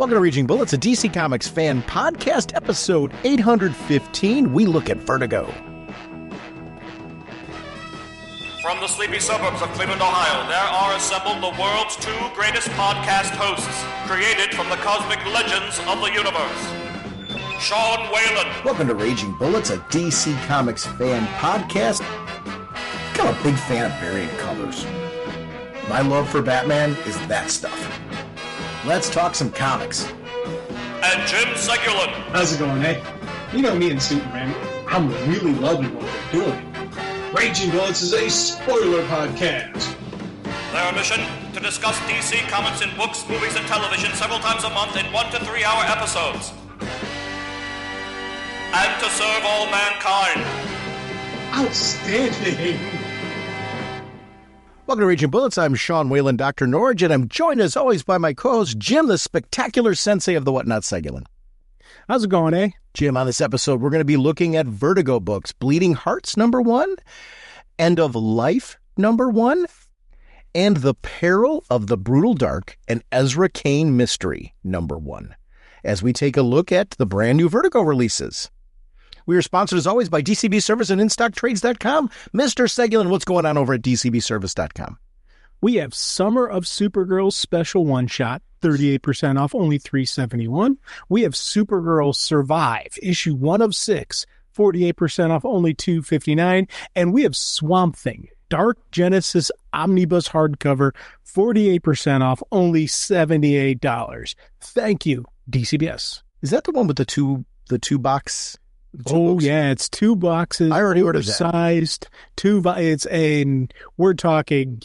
Welcome to Raging Bullets, a DC Comics fan podcast, episode 815. We look at Vertigo. From the sleepy suburbs of Cleveland, Ohio, there are assembled the world's two greatest podcast hosts, created from the cosmic legends of the universe. Sean Whalen. Welcome to Raging Bullets, a DC Comics fan podcast. I'm a big fan of variant colors. My love for Batman is that stuff. Let's talk some comics. And Jim Segulin. How's it going, eh? You know me and Superman. I'm really loving what we're doing. Raging Bullets is a spoiler podcast. Their mission, to discuss DC Comics in books, movies, and television several times a month in 1 to 3 hour episodes. And to serve all mankind. Outstanding. Welcome to Raging Bullets. I'm Sean Whalen, Dr. Norwich, and I'm joined as always by my co-host, Jim, the spectacular sensei of the Whatnot Segulin. How's it going, eh? Jim, on this episode, we're going to be looking at Vertigo books, Bleeding Hearts, #1, End of Life, #1, and The Peril of the Brutal Dark, and Erza Cain Mystery, #1, as we take a look at the brand new Vertigo releases. We are sponsored, as always, by DCB Service and InStockTrades.com. Mr. Segulin, what's going on over at DCBService.com? We have Summer of Supergirl Special One-Shot, 38% off, only $371. We have Supergirl Survive, issue 1 of 6, 48% off, only $259. And we have Swamp Thing, Dark Genesis Omnibus Hardcover, 48% off, only $78. Thank you, DCBS. Is that the one with the two box? Books. Yeah, it's 2 boxes. I already ordered that. Sized. We're talking,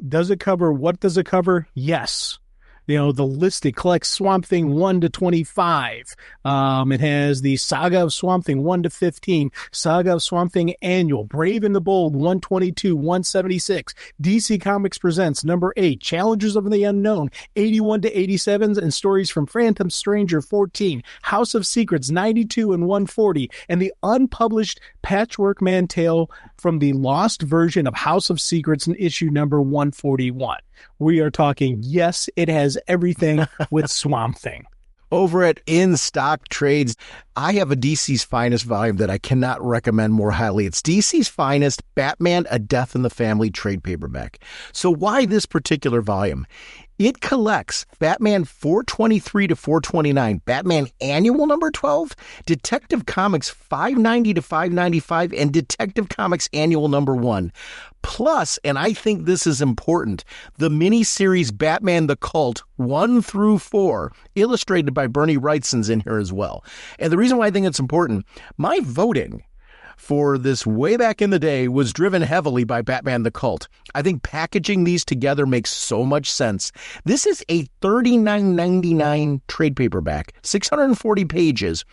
does it cover, what does it cover? Yes. You know, the list, it collects Swamp Thing 1 to 25. It has the Saga of Swamp Thing 1 to 15. Saga of Swamp Thing Annual. Brave and the Bold 122, 176. DC Comics Presents #8. Challengers of the Unknown 81 to 87. And stories from Phantom Stranger 14. House of Secrets 92 and 140. And the unpublished Patchwork Man tale from the lost version of House of Secrets in issue number 141. We are talking, yes, it has everything with Swamp Thing. Over at In Stock Trades, I have a DC's Finest volume that I cannot recommend more highly. It's DC's Finest Batman, A Death in the Family trade paperback. So why this particular volume? It collects Batman 423 to 429, Batman Annual #12, Detective Comics 590 to 595, and Detective Comics Annual #1. Plus, and I think this is important, the miniseries Batman the Cult 1 through 4, illustrated by Bernie Wrightson's in here as well. And the reason why I think it's important, my voting for this way back in the day was driven heavily by Batman the Cult. I think packaging these together makes so much sense. This is a $39.99 trade paperback, 640 pages,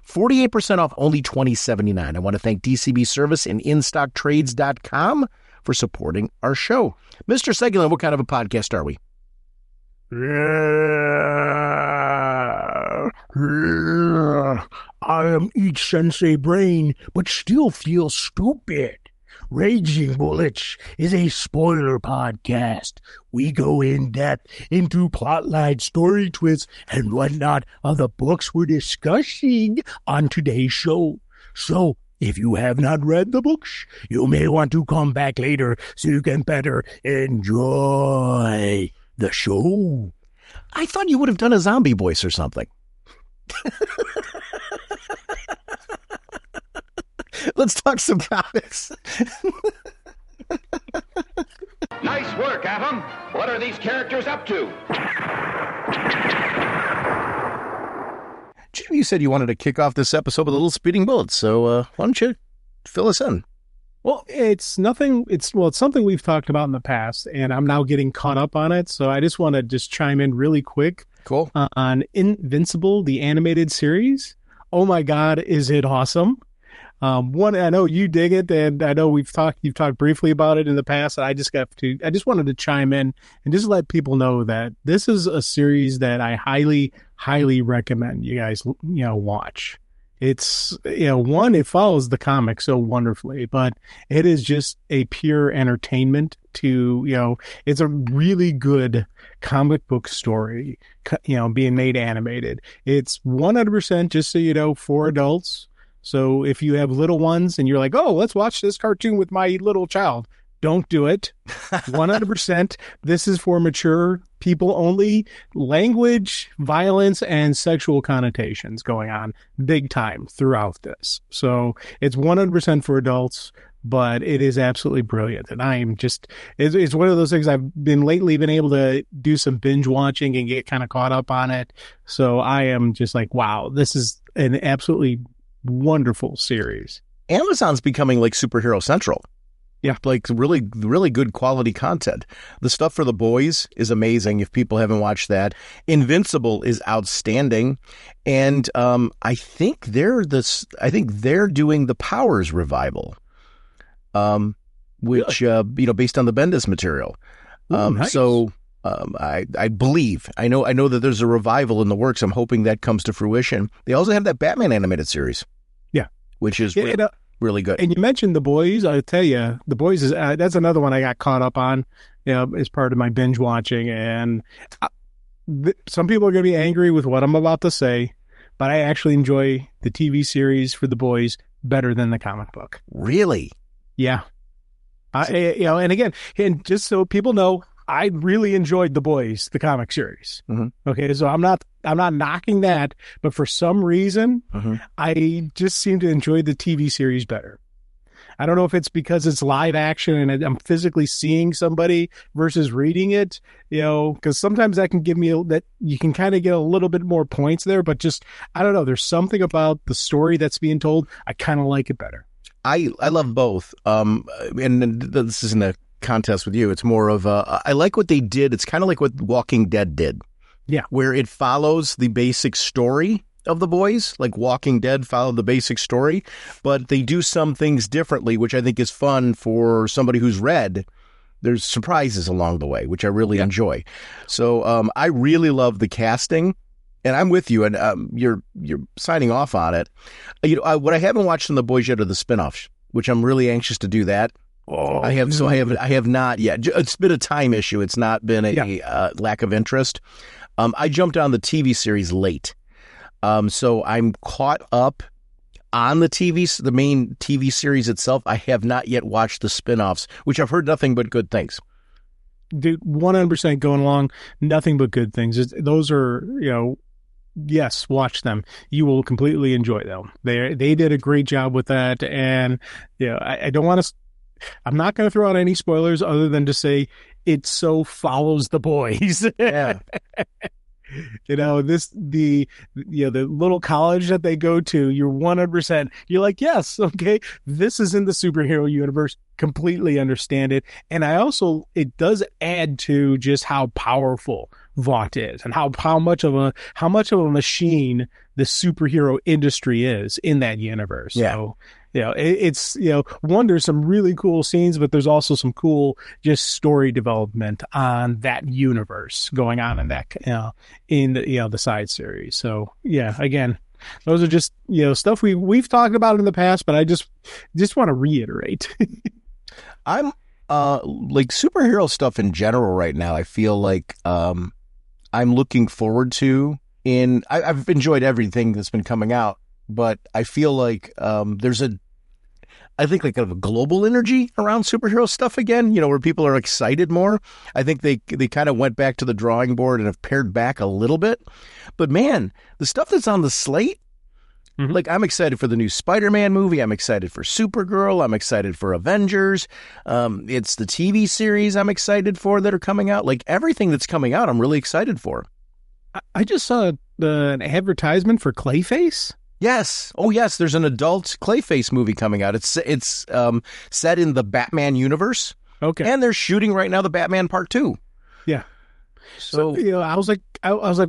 48% off, only $20.79. I want to thank DCB Service and InStockTrades.com for supporting our show. Mr. Segulin, what kind of a podcast are we? I am each sensei brain, but still feel stupid. Raging Bullets is a spoiler podcast. We go in depth into plotline, story twists, and whatnot of the books we're discussing on today's show. So, if you have not read the books, you may want to come back later so you can better enjoy the show. I thought you would have done a zombie voice or something. Let's talk some comics. Nice work, Atom. What are these characters up to? Jim, you said you wanted to kick off this episode with a little speeding bullet, so why don't you fill us in? Well, it's something we've talked about in the past, and I'm now getting caught up on it, so I just want to chime in really quick. Cool. On Invincible, the animated series. Oh my God, is it awesome? I know you dig it, and I know you've talked briefly about it in the past. And I just wanted to chime in and just let people know that this is a series that I highly, highly recommend you guys, watch. It's, it follows the comic so wonderfully, but it is just a pure entertainment to, it's a really good comic book story, being made animated. It's 100%, just so you know, for adults. So if you have little ones and you're like, oh, let's watch this cartoon with my little child, don't do it. 100%. This is for mature people only. Language, violence, and sexual connotations going on big time throughout this. So it's 100% for adults, but it is absolutely brilliant. And I am just, it's one of those things I've been able to do some binge watching and get kind of caught up on it. So I am just like, wow, this is an absolutely wonderful series. Amazon's becoming like Superhero Central. Yeah. Like really, really good quality content. The stuff for the boys is amazing if people haven't watched that. Invincible is outstanding. And I think they're doing the Powers revival. Which, really? Based on the Bendis material. Nice. So I believe, I know that there's a revival in the works. I'm hoping that comes to fruition. They also have that Batman animated series. Yeah. Which is really good. And you mentioned The Boys. I'll tell you, The Boys is, that's another one I got caught up on, as part of my binge watching. And some people are going to be angry with what I'm about to say, but I actually enjoy the TV series for The Boys better than the comic book. Really? Yeah. And again, and just so people know, I really enjoyed The Boys, the comic series. Mm-hmm. Okay, so I'm not knocking that, but for some reason, mm-hmm. I just seem to enjoy the TV series better. I don't know if it's because it's live action and I'm physically seeing somebody versus reading it, because sometimes that can give me that you can kind of get a little bit more points there, but just, I don't know, there's something about the story that's being told. I kind of like it better. I love both. And this isn't a contest with you. It's more of I like what they did. It's kind of like what Walking Dead did. Yeah. Where it follows the basic story of the boys, like Walking Dead followed the basic story, but they do some things differently, which I think is fun for somebody who's read. There's surprises along the way, which I really enjoy. So I really love the casting. And I'm with you, and you're signing off on it. What I haven't watched on The Boys yet are the spinoffs, which I'm really anxious to do that. Oh, I have not yet. It's been a time issue. It's not been a lack of interest. I jumped on the TV series late, so I'm caught up on the main TV series itself. I have not yet watched the spinoffs, which I've heard nothing but good things. Dude, 100% going along, nothing but good things. Those are, yes, watch them. You will completely enjoy them. They did a great job with that. And, I don't want to, I'm not going to throw out any spoilers other than to say it so follows the boys. Yeah. The little college that they go to, you're 100%, you're like, yes, okay, this is in the superhero universe, completely understand it. And it does add to just how powerful Vought is and how much of a machine the superhero industry is in that universe. Yeah. So, it's, there's some really cool scenes, but there's also some cool just story development on that universe going on in that, in the side series. So yeah, again, those are just, stuff we've talked about in the past, but I just want to reiterate. I'm like superhero stuff in general right now. I feel like I'm looking forward to I've enjoyed everything that's been coming out, but I feel like there's I think like a global energy around superhero stuff again, where people are excited more. I think they kind of went back to the drawing board and have pared back a little bit. But man, the stuff that's on the slate, like I'm excited for the new Spider-Man movie. I'm excited for Supergirl. I'm excited for Avengers. It's the TV series I'm excited for that are coming out. Like everything that's coming out, I'm really excited for. I just saw an advertisement for Clayface. Yes. Oh, yes. There's an adult Clayface movie coming out. It's set in the Batman universe. Okay. And they're shooting right now the Batman Part 2. Yeah. So I was like,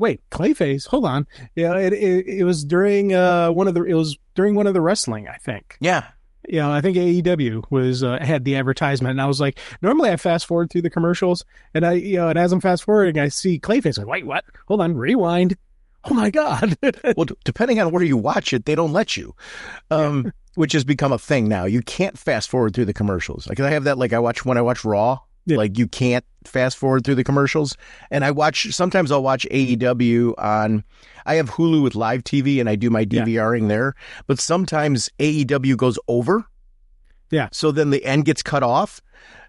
wait, Clayface? Hold on. Yeah. It was during one of the wrestling, I think. Yeah. I think AEW was had the advertisement, and I was like, normally I fast forward through the commercials, and and as I'm fast forwarding, I see Clayface. Like, wait, what? Hold on, rewind. Oh my God. Well, depending on where you watch it, they don't let you, which has become a thing now. You can't fast forward through the commercials. Like I have that, like when I watch Raw, Yeah. Like you can't fast forward through the commercials. And sometimes I'll watch AEW I have Hulu with live TV and I do my DVRing there, but sometimes AEW goes over. Yeah. So then the end gets cut off.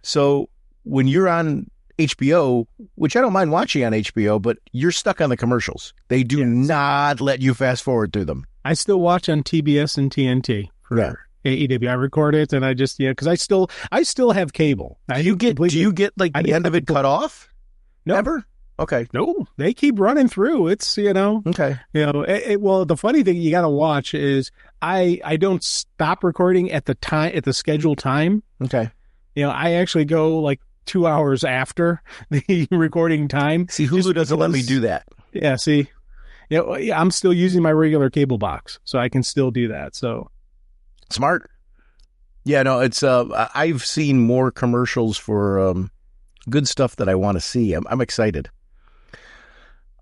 So when you're on HBO, which I don't mind watching on HBO, but you're stuck on the commercials. They do not let you fast forward through them. I still watch on TBS and TNT for AEW. I record it and I just, because I still have cable. Do you get like the end of it cut off? No. Ever? Okay. No, they keep running through. It's, Okay. Well, the funny thing you got to watch is I don't stop recording at the scheduled time. Okay. I actually go like 2 hours after the recording time. See, Hulu doesn't let me do that. Yeah, see. I'm still using my regular cable box, so I can still do that. So smart. Yeah, no, it's I've seen more commercials for good stuff that I want to see. I'm excited.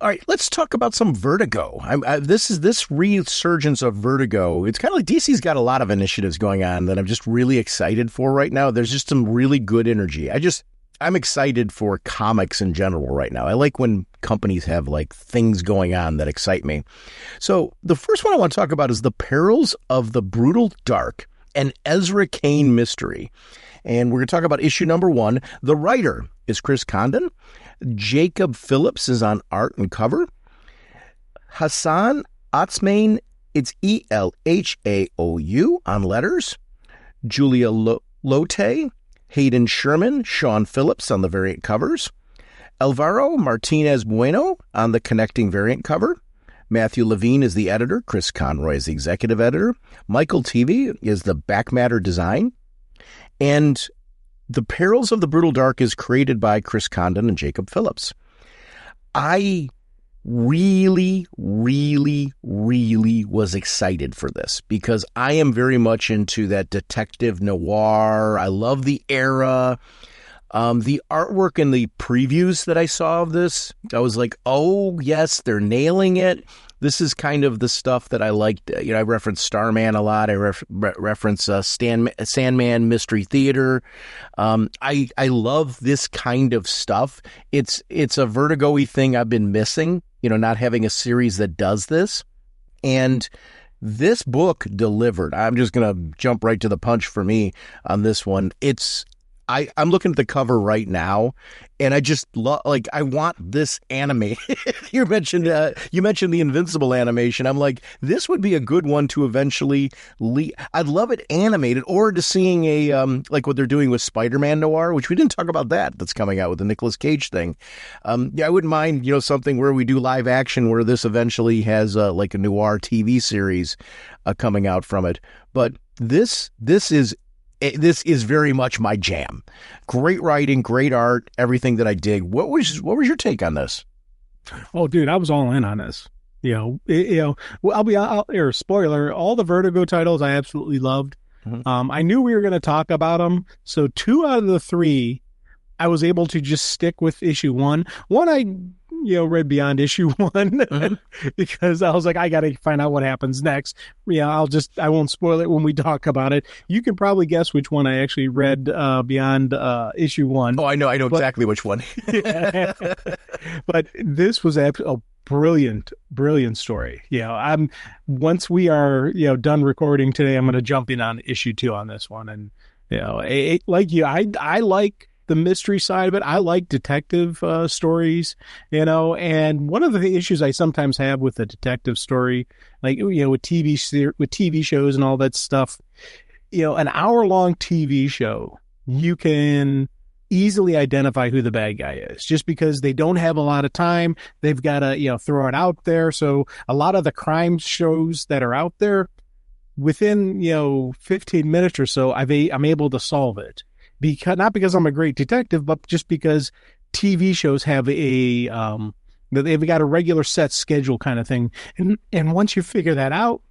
All right, let's talk about some Vertigo. This resurgence of Vertigo. It's kind of like DC's got a lot of initiatives going on that I'm just really excited for right now. There's just some really good energy. I'm excited for comics in general right now. I like when companies have like things going on that excite me. So the first one I want to talk about is The Perils of the Brutal Dark, an Ezra Cain mystery. And we're going to talk about issue number 1. The writer is Chris Condon. Jacob Phillips is on art and cover. Hassan Atsmain, it's Elhaou on letters. Julia Lotte, Hayden Sherman, Sean Phillips on the variant covers. Alvaro Martinez Bueno on the connecting variant cover. Matthew Levine is the editor. Chris Conroy is the executive editor. Michael Teavee is the back matter design. And The Perils of the Brutal Dark is created by Chris Condon and Jacob Phillips. I really, really, really was excited for this because I am very much into that detective noir. I love the era. The artwork and the previews that I saw of this, I was like, oh, yes, they're nailing it. This is kind of the stuff that I liked. I reference Starman a lot. I reference Sandman Mystery Theater. I love this kind of stuff. It's a Vertigo-y thing I've been missing, not having a series that does this. And this book delivered. I'm just going to jump right to the punch for me on this one. I'm looking at the cover right now, and I just I want this animated. You mentioned the Invincible animation. I'm like, this would be a good one to eventually. I'd love it animated, or to seeing a like what they're doing with Spider-Man Noir, which we didn't talk about that's coming out with the Nicolas Cage thing. I wouldn't mind something where we do live action, where this eventually has like a noir TV series coming out from it. But this is very much my jam. Great writing, great art, everything that I dig. What was your take on this? Oh, dude, I was all in on this. Well, I'll spoiler. All the Vertigo titles I absolutely loved. Mm-hmm. I knew we were going to talk about them, so 2 out of the 3, I was able to just stick with issue 1. One I read beyond issue 1 mm-hmm. because I was like, I got to find out what happens next. I won't spoil it when we talk about it. You can probably guess which one I actually read beyond issue 1. Oh, I know exactly which one. But this was a brilliant story. Once we are done recording today, I'm going to jump in on issue 2 on this one. And like you, I like the mystery side of it. I like detective stories, and one of the issues I sometimes have with the detective story, like, with TV shows and all that stuff, an hour-long TV show, you can easily identify who the bad guy is just because they don't have a lot of time. They've got to, throw it out there. So a lot of the crime shows that are out there, within, 15 minutes or so, I'm able to solve it. Not because I'm a great detective, but just because TV shows have they've got a regular set schedule kind of thing. And once you figure that out,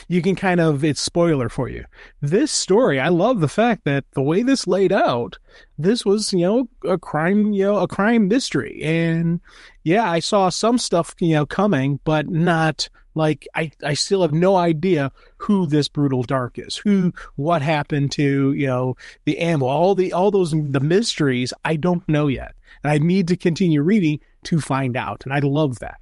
you can it's spoiler for you. This story, I love the fact that the way this laid out, this was, a crime mystery. And yeah, I saw some stuff, coming, but not Like, I still have no idea who this Brutal Dark is, what happened to, the animal, all the mysteries I don't know yet. And I need to continue reading to find out. And I love that.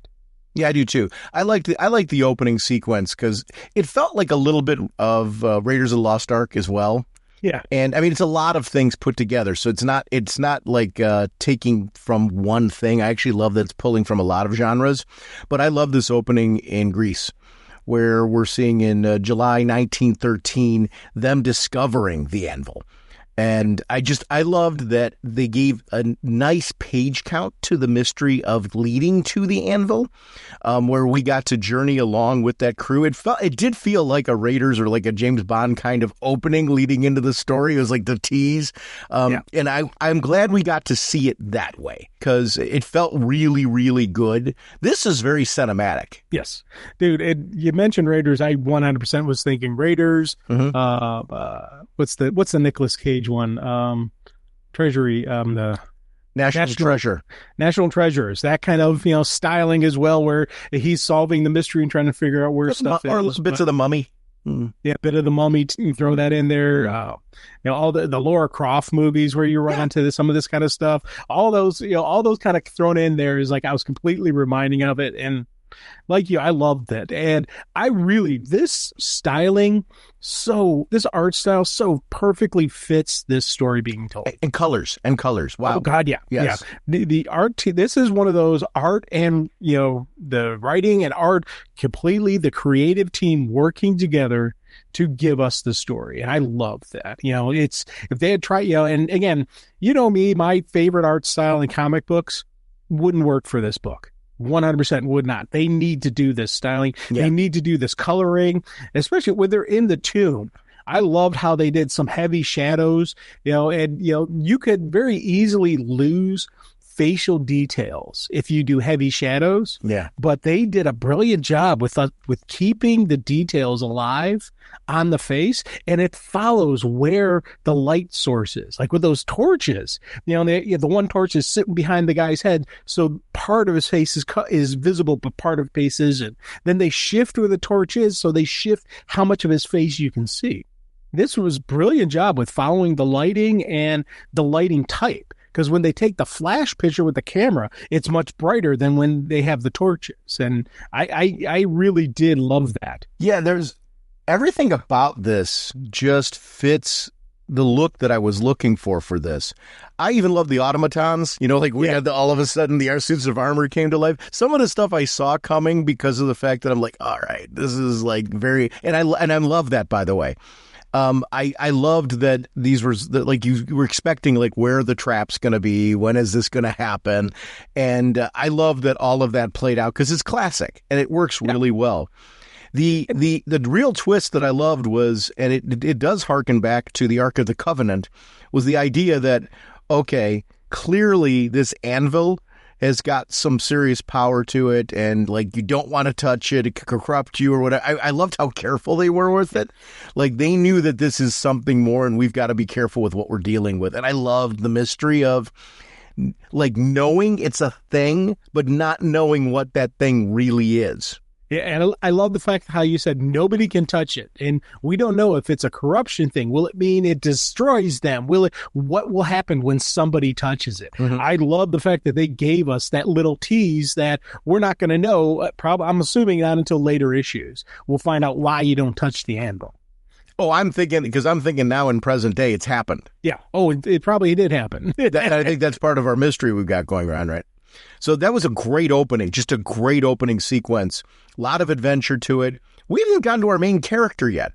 Yeah, I do too. I like the opening sequence because it felt like a little bit of Raiders of the Lost Ark as well. Yeah. And I mean, it's a lot of things put together. So it's not like taking from one thing. I actually love that it's pulling from a lot of genres. But I love this opening in Greece, where we're seeing in July 1913 them discovering the anvil. And I loved that they gave a nice page count to the mystery of leading to the anvil, where we got to journey along with that crew. It did feel like a Raiders or like a James Bond kind of opening leading into the story. It was like the tease. And I'm glad we got to see it that way because it felt really, really good. This is very cinematic. Yes. Dude, you mentioned Raiders. I 100% was thinking Raiders. Mm-hmm. What's the Nicolas Cage one? Treasury, the National Treasure. National Treasures, that kind of, styling as well, where he's solving the mystery and trying to figure out where stuff is. Or bits of the Mummy. Yeah, bit of the Mummy, throw that in there. All the Laura Croft movies where you run into some of this kind of stuff. All those kind of thrown in there is like I was completely reminding of it. And like you, I loved that. And this art style so perfectly fits this story being told. And colors. Wow. Oh God, yeah. Yes. Yeah. The art, this is one of those art and, the writing and art, completely the creative team working together to give us the story. And I love that. If they had tried, and again, me, my favorite art style in comic books wouldn't work for this book. 100% would not. They need to do this styling. Yeah. They need to do this coloring, especially when they're in the tomb. I loved how they did some heavy shadows, and, you could very easily lose facial details if you do heavy shadows. Yeah. But they did a brilliant job with keeping the details alive on the face, and it follows where the light source is. Like with those torches, the one torch is sitting behind the guy's head, so part of his face is visible, but part of his face isn't. Then they shift where the torch is, so they shift how much of his face you can see. This was a brilliant job with following the lighting and the lighting type. Because when they take the flash picture with the camera, it's much brighter than when they have the torches. And I really did love that. Yeah, there's everything about this just fits the look that I was looking for this. I even love the automatons, we had all of a sudden the suits of armor came to life. Some of the stuff I saw coming because of the fact that I'm like, all right, this is like very, and I love that, by the way. I loved that these were like you were expecting, like, where are the traps going to be? When is this going to happen? And I love that all of that played out because it's classic and it works really well. The real twist that I loved was, and it does harken back to the Ark of the Covenant, was the idea that, okay, clearly this anvil has got some serious power to it, and like you don't want to touch it, it could corrupt you or whatever. I loved how careful they were with it. Like they knew that this is something more and we've got to be careful with what we're dealing with. And I loved the mystery of like knowing it's a thing, but not knowing what that thing really is. Yeah, and I love the fact how you said nobody can touch it, and we don't know if it's a corruption thing. Will it mean it destroys them? What will happen when somebody touches it? Mm-hmm. I love the fact that they gave us that little tease that we're not going to know. I'm assuming not until later issues. We'll find out why you don't touch the anvil. Oh, I'm thinking now in present day it's happened. Yeah. Oh, it probably did happen. I think that's part of our mystery we've got going on, right? So that was a great opening, just a great opening sequence. A lot of adventure to it. We haven't gotten to our main character yet.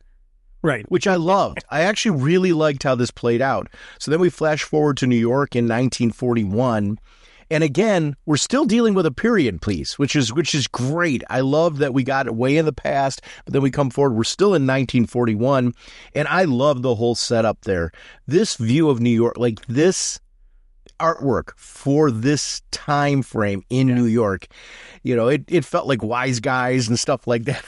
Right. Which I loved. I actually really liked how this played out. So then we flash forward to New York in 1941. And again, we're still dealing with a period piece, which is great. I love that we got way in the past, but then we come forward. We're still in 1941. And I love the whole setup there. This view of New York, like this artwork for this time frame in New York, it felt like Wise Guys and stuff like that.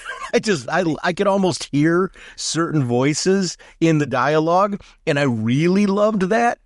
I could almost hear certain voices in the dialogue, and I really loved that.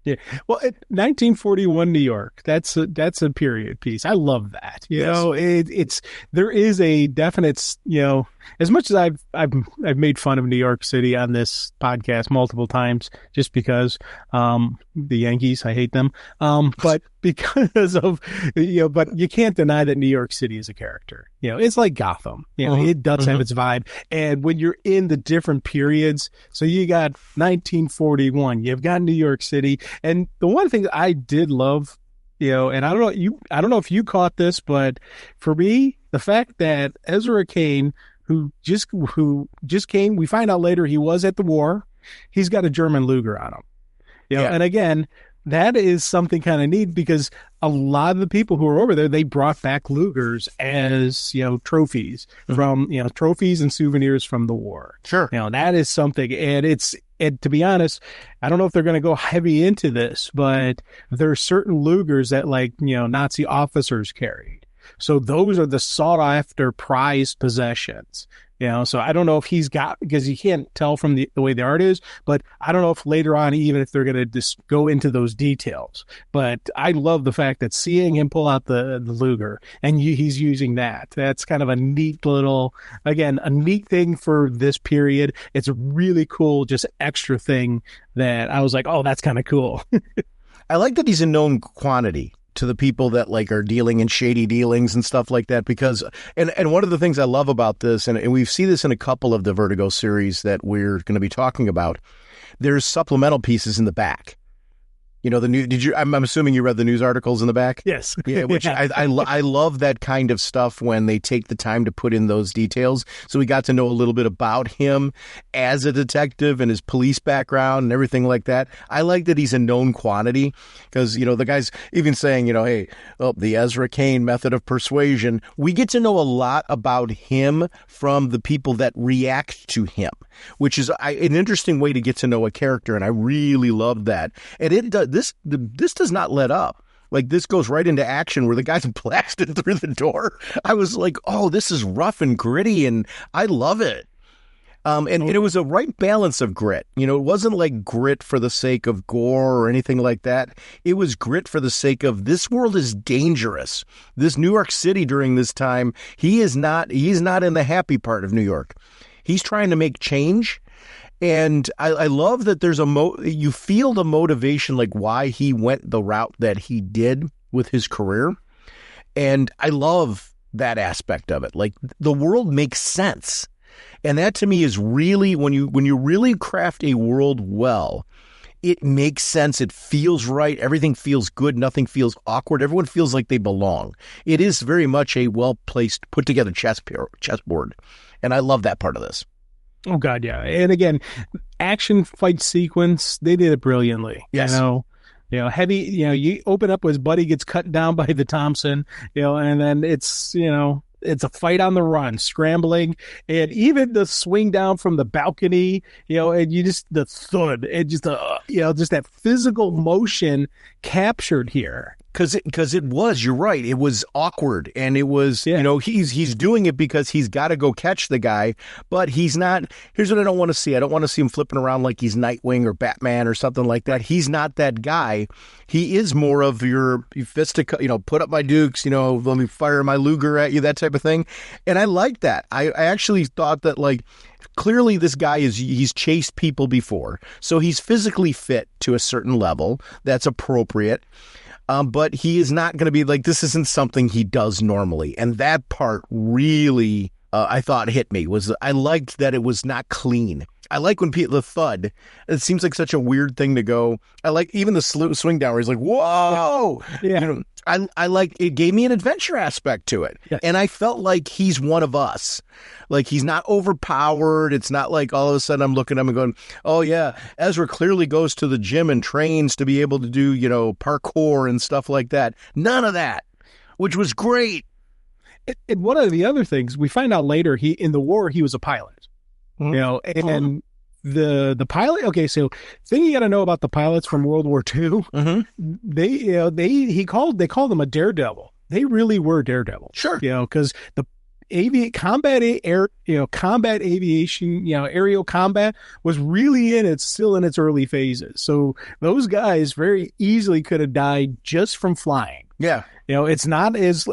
Yeah. Well, 1941 New York. That's a period piece. I love that. You know, it's there is a definite, you know, as much as I've made fun of New York City on this podcast multiple times just because the Yankees, I hate them. But because of, you know, but you can't deny that New York City is a character. You know, it's like Gotham. You know, it does have its vibe. And when you're in the different periods, so you got 1941, you've got New York City. And the one thing I did love, you know, and I don't know if you caught this, but for me, the fact that Ezra Cain, who just came, we find out later he was at the war. He's got a German Luger on him. You know, and again, that is something kind of neat because a lot of the people who were over there, they brought back Lugers as, you know, trophies from, you know, trophies and souvenirs from the war. Sure. You know, that is something. And to be honest, I don't know if they're going to go heavy into this, but there are certain Lugers that, like, you know, Nazi officers carried. So those are the sought after prized possessions. You know, so I don't know if he's got, because you can't tell from the way the art is, but I don't know if later on, even if they're going to just go into those details. But I love the fact that seeing him pull out the Luger and he's using that. That's kind of a neat little, again, a neat thing for this period. It's a really cool, just extra thing that I was like, oh, that's kind of cool. I like that he's a known quantity to the people that like are dealing in shady dealings and stuff like that, because and one of the things I love about this, and we see this in a couple of the Vertigo series that we're going to be talking about, there's supplemental pieces in the back. You know, I'm assuming you read the news articles in the back? Yes. Yeah, which I love that kind of stuff when they take the time to put in those details. So we got to know a little bit about him as a detective and his police background and everything like that. I like that he's a known quantity because, you know, the guy's even saying, you know, hey, the Erza Cain method of persuasion. We get to know a lot about him from the people that react to him, which is an interesting way to get to know a character. And I really love that. And it does. This does not let up. Like, this goes right into action where the guy's blasted through the door. I was like, oh, this is rough and gritty, and I love it. And it was a right balance of grit. You know, it wasn't like grit for the sake of gore or anything like that. It was grit for the sake of this world is dangerous. This New York City during this time, he's not in the happy part of New York. He's trying to make change. And I love that there's you feel the motivation, like why he went the route that he did with his career. And I love that aspect of it. Like, the world makes sense. And that to me is really, when you really craft a world well, it makes sense. It feels right. Everything feels good. Nothing feels awkward. Everyone feels like they belong. It is very much a well-placed, put-together chessboard. And I love that part of this. Oh, God, yeah. And again, action fight sequence, they did it brilliantly. Yes. You know, heavy, you know, you open up his buddy gets cut down by the Thompson, you know, and then it's, you know, it's a fight on the run, scrambling, and even the swing down from the balcony, you know, and you just, the thud, and just, you know, just that physical motion captured here. Because it was, you're right, it was awkward, and it was, you know, he's doing it because he's got to go catch the guy, but he's not. Here's what I don't want to see. I don't want to see him flipping around like he's Nightwing or Batman or something like that. He's not that guy. He is more of your fisticuffs, you know, put up my dukes, you know, let me fire my Luger at you, that type of thing. And I like that. I actually thought that, like, clearly this guy he's chased people before, so he's physically fit to a certain level that's appropriate. But he is not going to be like, this isn't something he does normally. And that part really, I thought hit me, was I liked that it was not clean. I like when the thud, it seems like such a weird thing to go. I like even the swing down where he's like, whoa. Yeah. You know, I like, it gave me an adventure aspect to it. Yes. And I felt like he's one of us. Like, he's not overpowered. It's not like all of a sudden I'm looking at him and going, oh yeah, Ezra clearly goes to the gym and trains to be able to do, you know, parkour and stuff like that. None of that, which was great. And one of the other things we find out later, in the war, he was a pilot, you know, and the pilot. Okay. So thing you got to know about the pilots from World War II, they called them a daredevil. They really were daredevil. Sure. You know, because combat aviation, aerial combat was really still in its early phases. So those guys very easily could have died just from flying. Yeah. It's not as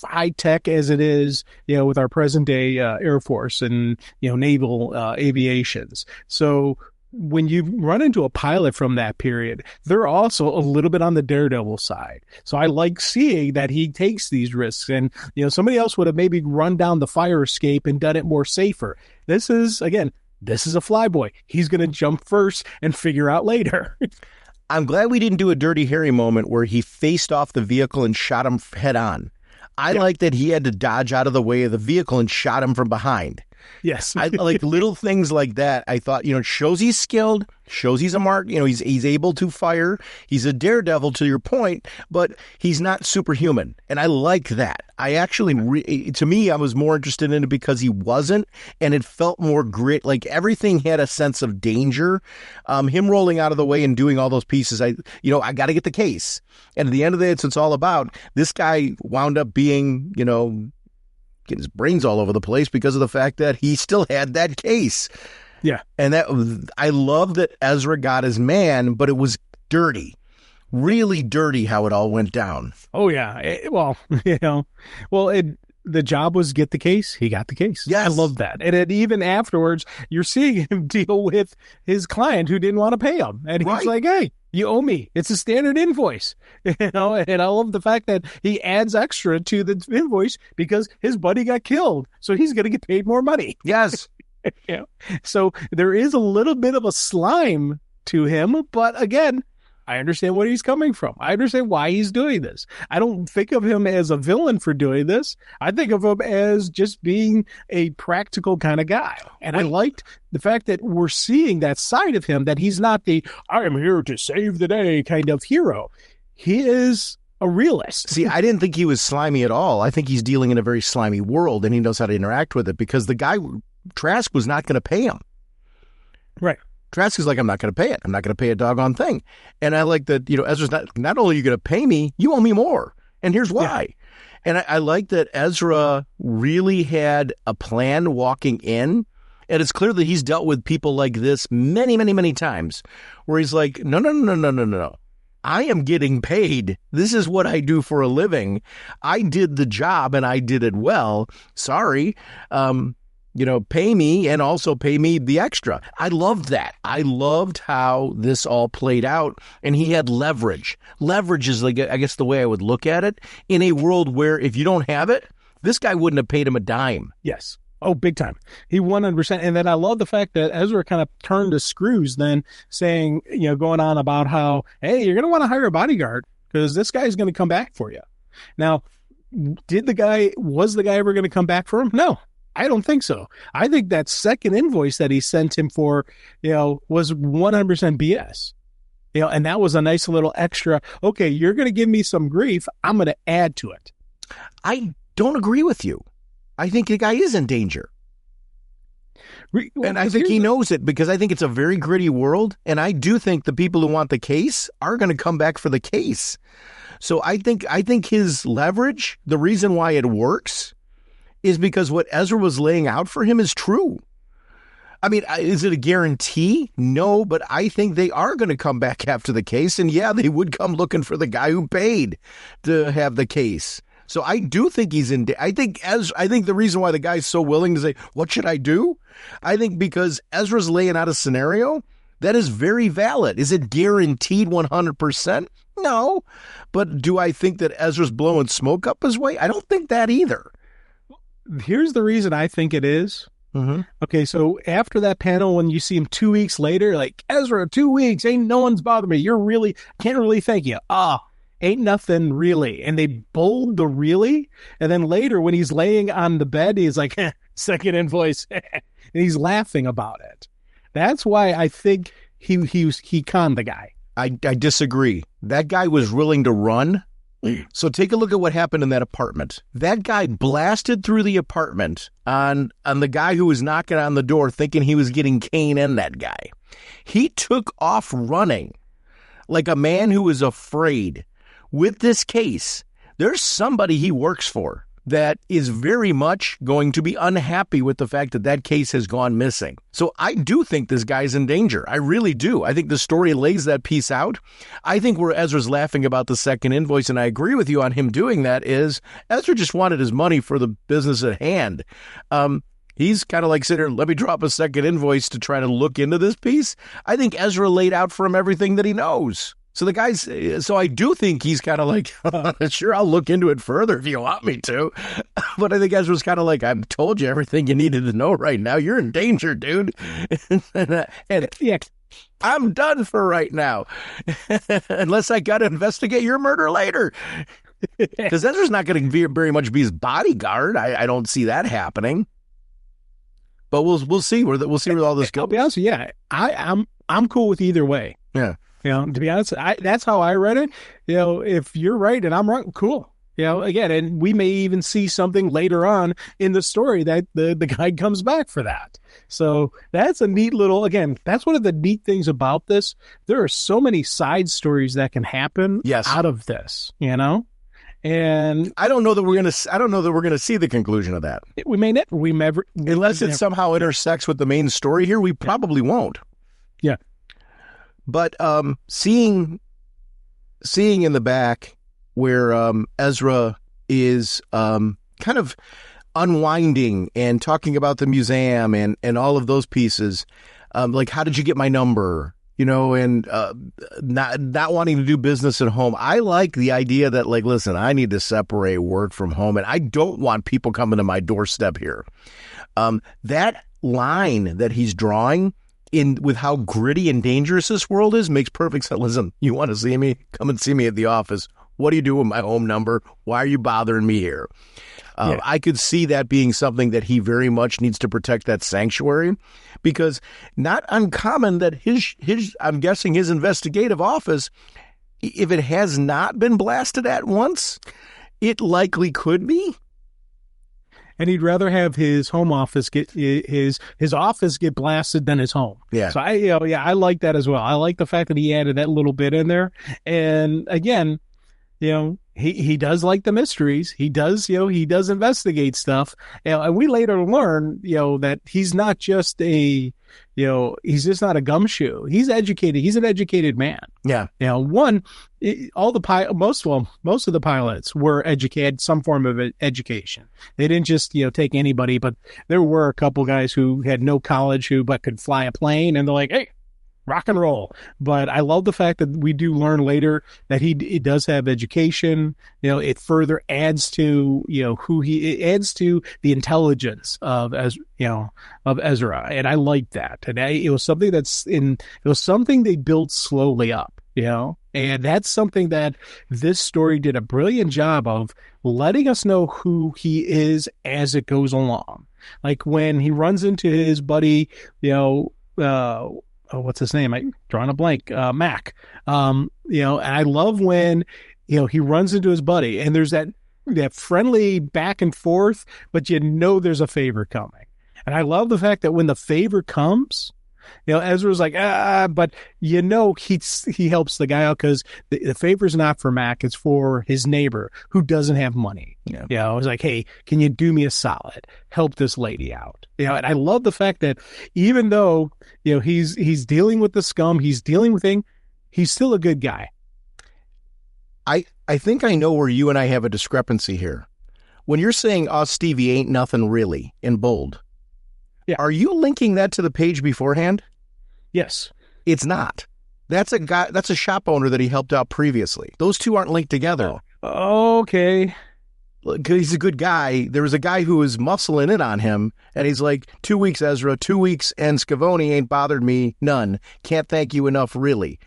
high tech as it is, with our present day Air Force and, naval aviations. So when you run into a pilot from that period, they're also a little bit on the daredevil side. So I like seeing that he takes these risks, and, somebody else would have maybe run down the fire escape and done it more safer. This is a flyboy. He's going to jump first and figure out later. I'm glad we didn't do a Dirty Harry moment where he faced off the vehicle and shot him head on. I like that he had to dodge out of the way of the vehicle and shot him from behind. Yes. I like little things like that. I thought, shows he's skilled, shows he's a mark, he's able to fire. He's a daredevil, to your point, but he's not superhuman. And I like that. I actually, to me, I was more interested in it because he wasn't, and it felt more grit. Like everything had a sense of danger. Him rolling out of the way and doing all those pieces, I got to get the case. And at the end of the day, it's all about. This guy wound up being, getting his brains all over the place because of the fact that he still had that case. Yeah. And I love that Ezra got his man, but it was dirty, really dirty how it all went down. Oh yeah. The job was get the case. He got the case. Yes. I love that. And even afterwards, you're seeing him deal with his client who didn't want to pay him. And he's like, hey, you owe me. It's a standard invoice. And I love the fact that he adds extra to the invoice because his buddy got killed. So he's going to get paid more money. Yes. So there is a little bit of a slime to him. But again, I understand where he's coming from. I understand why he's doing this. I don't think of him as a villain for doing this. I think of him as just being a practical kind of guy. And I liked the fact that we're seeing that side of him, that he's not the I am here to save the day kind of hero. He is a realist. See, I didn't think he was slimy at all. I think he's dealing in a very slimy world, and he knows how to interact with it because the guy, Trask, was not going to pay him. Right. Trask is like, I'm not going to pay it. I'm not going to pay a doggone thing. And I like that, Ezra's not only are you going to pay me, you owe me more. And here's why. Yeah. And I like that Ezra really had a plan walking in. And it's clear that he's dealt with people like this many, many, many times where he's like, no. I am getting paid. This is what I do for a living. I did the job and I did it well. Sorry. Pay me and also pay me the extra. I loved that. I loved how this all played out. And he had leverage. Leverage is, like, I guess, the way I would look at it in a world where if you don't have it, this guy wouldn't have paid him a dime. Yes. Oh, big time. He 100%. And then I love the fact that Ezra kind of turned the screws then, saying, going on about how, hey, you're going to want to hire a bodyguard because this guy's going to come back for you. Now, was the guy ever going to come back for him? No. I don't think so. I think that second invoice that he sent him for, was 100% BS. And that was a nice little extra. Okay, you're going to give me some grief. I'm going to add to it. I don't agree with you. I think the guy is in danger. And I think he knows it because I think it's a very gritty world. And I do think the people who want the case are going to come back for the case. So I think his leverage, the reason why it works, is because what Ezra was laying out for him is true. I mean, is it a guarantee? No, but I think they are going to come back after the case. And yeah, they would come looking for the guy who paid to have the case. So I do think he's in. I think the reason why the guy's so willing to say, what should I do? I think because Ezra's laying out a scenario that is very valid. Is it guaranteed 100%? No. But do I think that Ezra's blowing smoke up his way? I don't think that either. Here's the reason I think it is. Mm-hmm. Okay, so after that panel, when you see him 2 weeks later, like, Ezra, 2 weeks, ain't no one's bothered me. Can't really thank you. Ain't nothing really. And they bold the really. And then later when he's laying on the bed, he's like, second invoice. And he's laughing about it. That's why I think he conned the guy. I disagree. That guy was willing to run. So take a look at what happened in that apartment. That guy blasted through the apartment on the guy who was knocking on the door thinking he was getting Cain and that guy. He took off running like a man who was afraid. With this case, there's somebody he works for. that is very much going to be unhappy with the fact that that case has gone missing. So I do think this guy's in danger. I really do. I think the story lays that piece out. I think where Ezra's laughing about the second invoice, and I agree with you on him doing that, is Ezra just wanted his money for the business at hand. He's kind of like sitting here, let me drop a second invoice to try to look into this piece. I think Ezra laid out for him everything that he knows. So so I do think he's kind of like, sure, I'll look into it further if you want me to. But I think Ezra's kind of like, I've told you everything you needed to know right now. You're in danger, dude. and yeah, I'm done for right now. Unless I got to investigate your murder later. Because Ezra's not going to very much be his bodyguard. I don't see that happening. But we'll see where all this goes. I'll be honest with you, yeah, I'm cool with either way. Yeah. To be honest, that's how I read it. If you're right and I'm wrong, cool. Again, and we may even see something later on in the story that the guy comes back for that. So that's a neat little, again, that's one of the neat things about this. There are so many side stories that can happen out of this, And I don't know that we're gonna see the conclusion of that. We may never, unless it somehow intersects with the main story here. We probably won't. Yeah. But seeing in the back where Ezra is kind of unwinding and talking about the museum and all of those pieces, like how did you get my number? And not wanting to do business at home. I like the idea that, like, listen, I need to separate work from home, and I don't want people coming to my doorstep here. That line that he's drawing in with how gritty and dangerous this world is makes perfect sense. Listen, you want to see me? Come and see me at the office. What do you do with my home number? Why are you bothering me here? I could see that being something that he very much needs to protect, that sanctuary, because not uncommon that his I'm guessing his investigative office, if it has not been blasted at once, it likely could be. And he'd rather have his home office get his office get blasted than his home. Yeah. So I like that as well. I like the fact that he added that little bit in there. And again, he does like the mysteries. He does investigate stuff. And we later learn, that he's not just he's just not a gumshoe. He's educated. He's an educated man. Yeah. Most of the pilots were educated, some form of education. They didn't just, take anybody, but there were a couple guys who had no college but could fly a plane, and they're like, hey, rock and roll. But I love the fact that we do learn later that he does have education. It further adds to, it adds to the intelligence of Ezra. And I like that. And it was something they built slowly up, and that's something that this story did a brilliant job of letting us know who he is as it goes along. Like when he runs into his buddy, what's his name? I'm drawing a blank. Mac. And I love when, he runs into his buddy and there's that friendly back and forth, but there's a favor coming. And I love the fact that when the favor comes, Ezra's like, but he helps the guy out because the favor's not for Mac, it's for his neighbor who doesn't have money. Yeah. It's like, hey, can you do me a solid? Help this lady out. And I love the fact that even though, he's dealing with the scum, he's still a good guy. I think I know where you and I have a discrepancy here. When you're saying, Stevie ain't nothing really in bold. Yeah. Are you linking that to the page beforehand? Yes. It's not. That's a shop owner that he helped out previously. Those two aren't linked together. Oh, okay. He's a good guy. There was a guy who was muscling in on him, and he's like, 2 weeks, Ezra, 2 weeks, and Scavone ain't bothered me none. Can't thank you enough, really.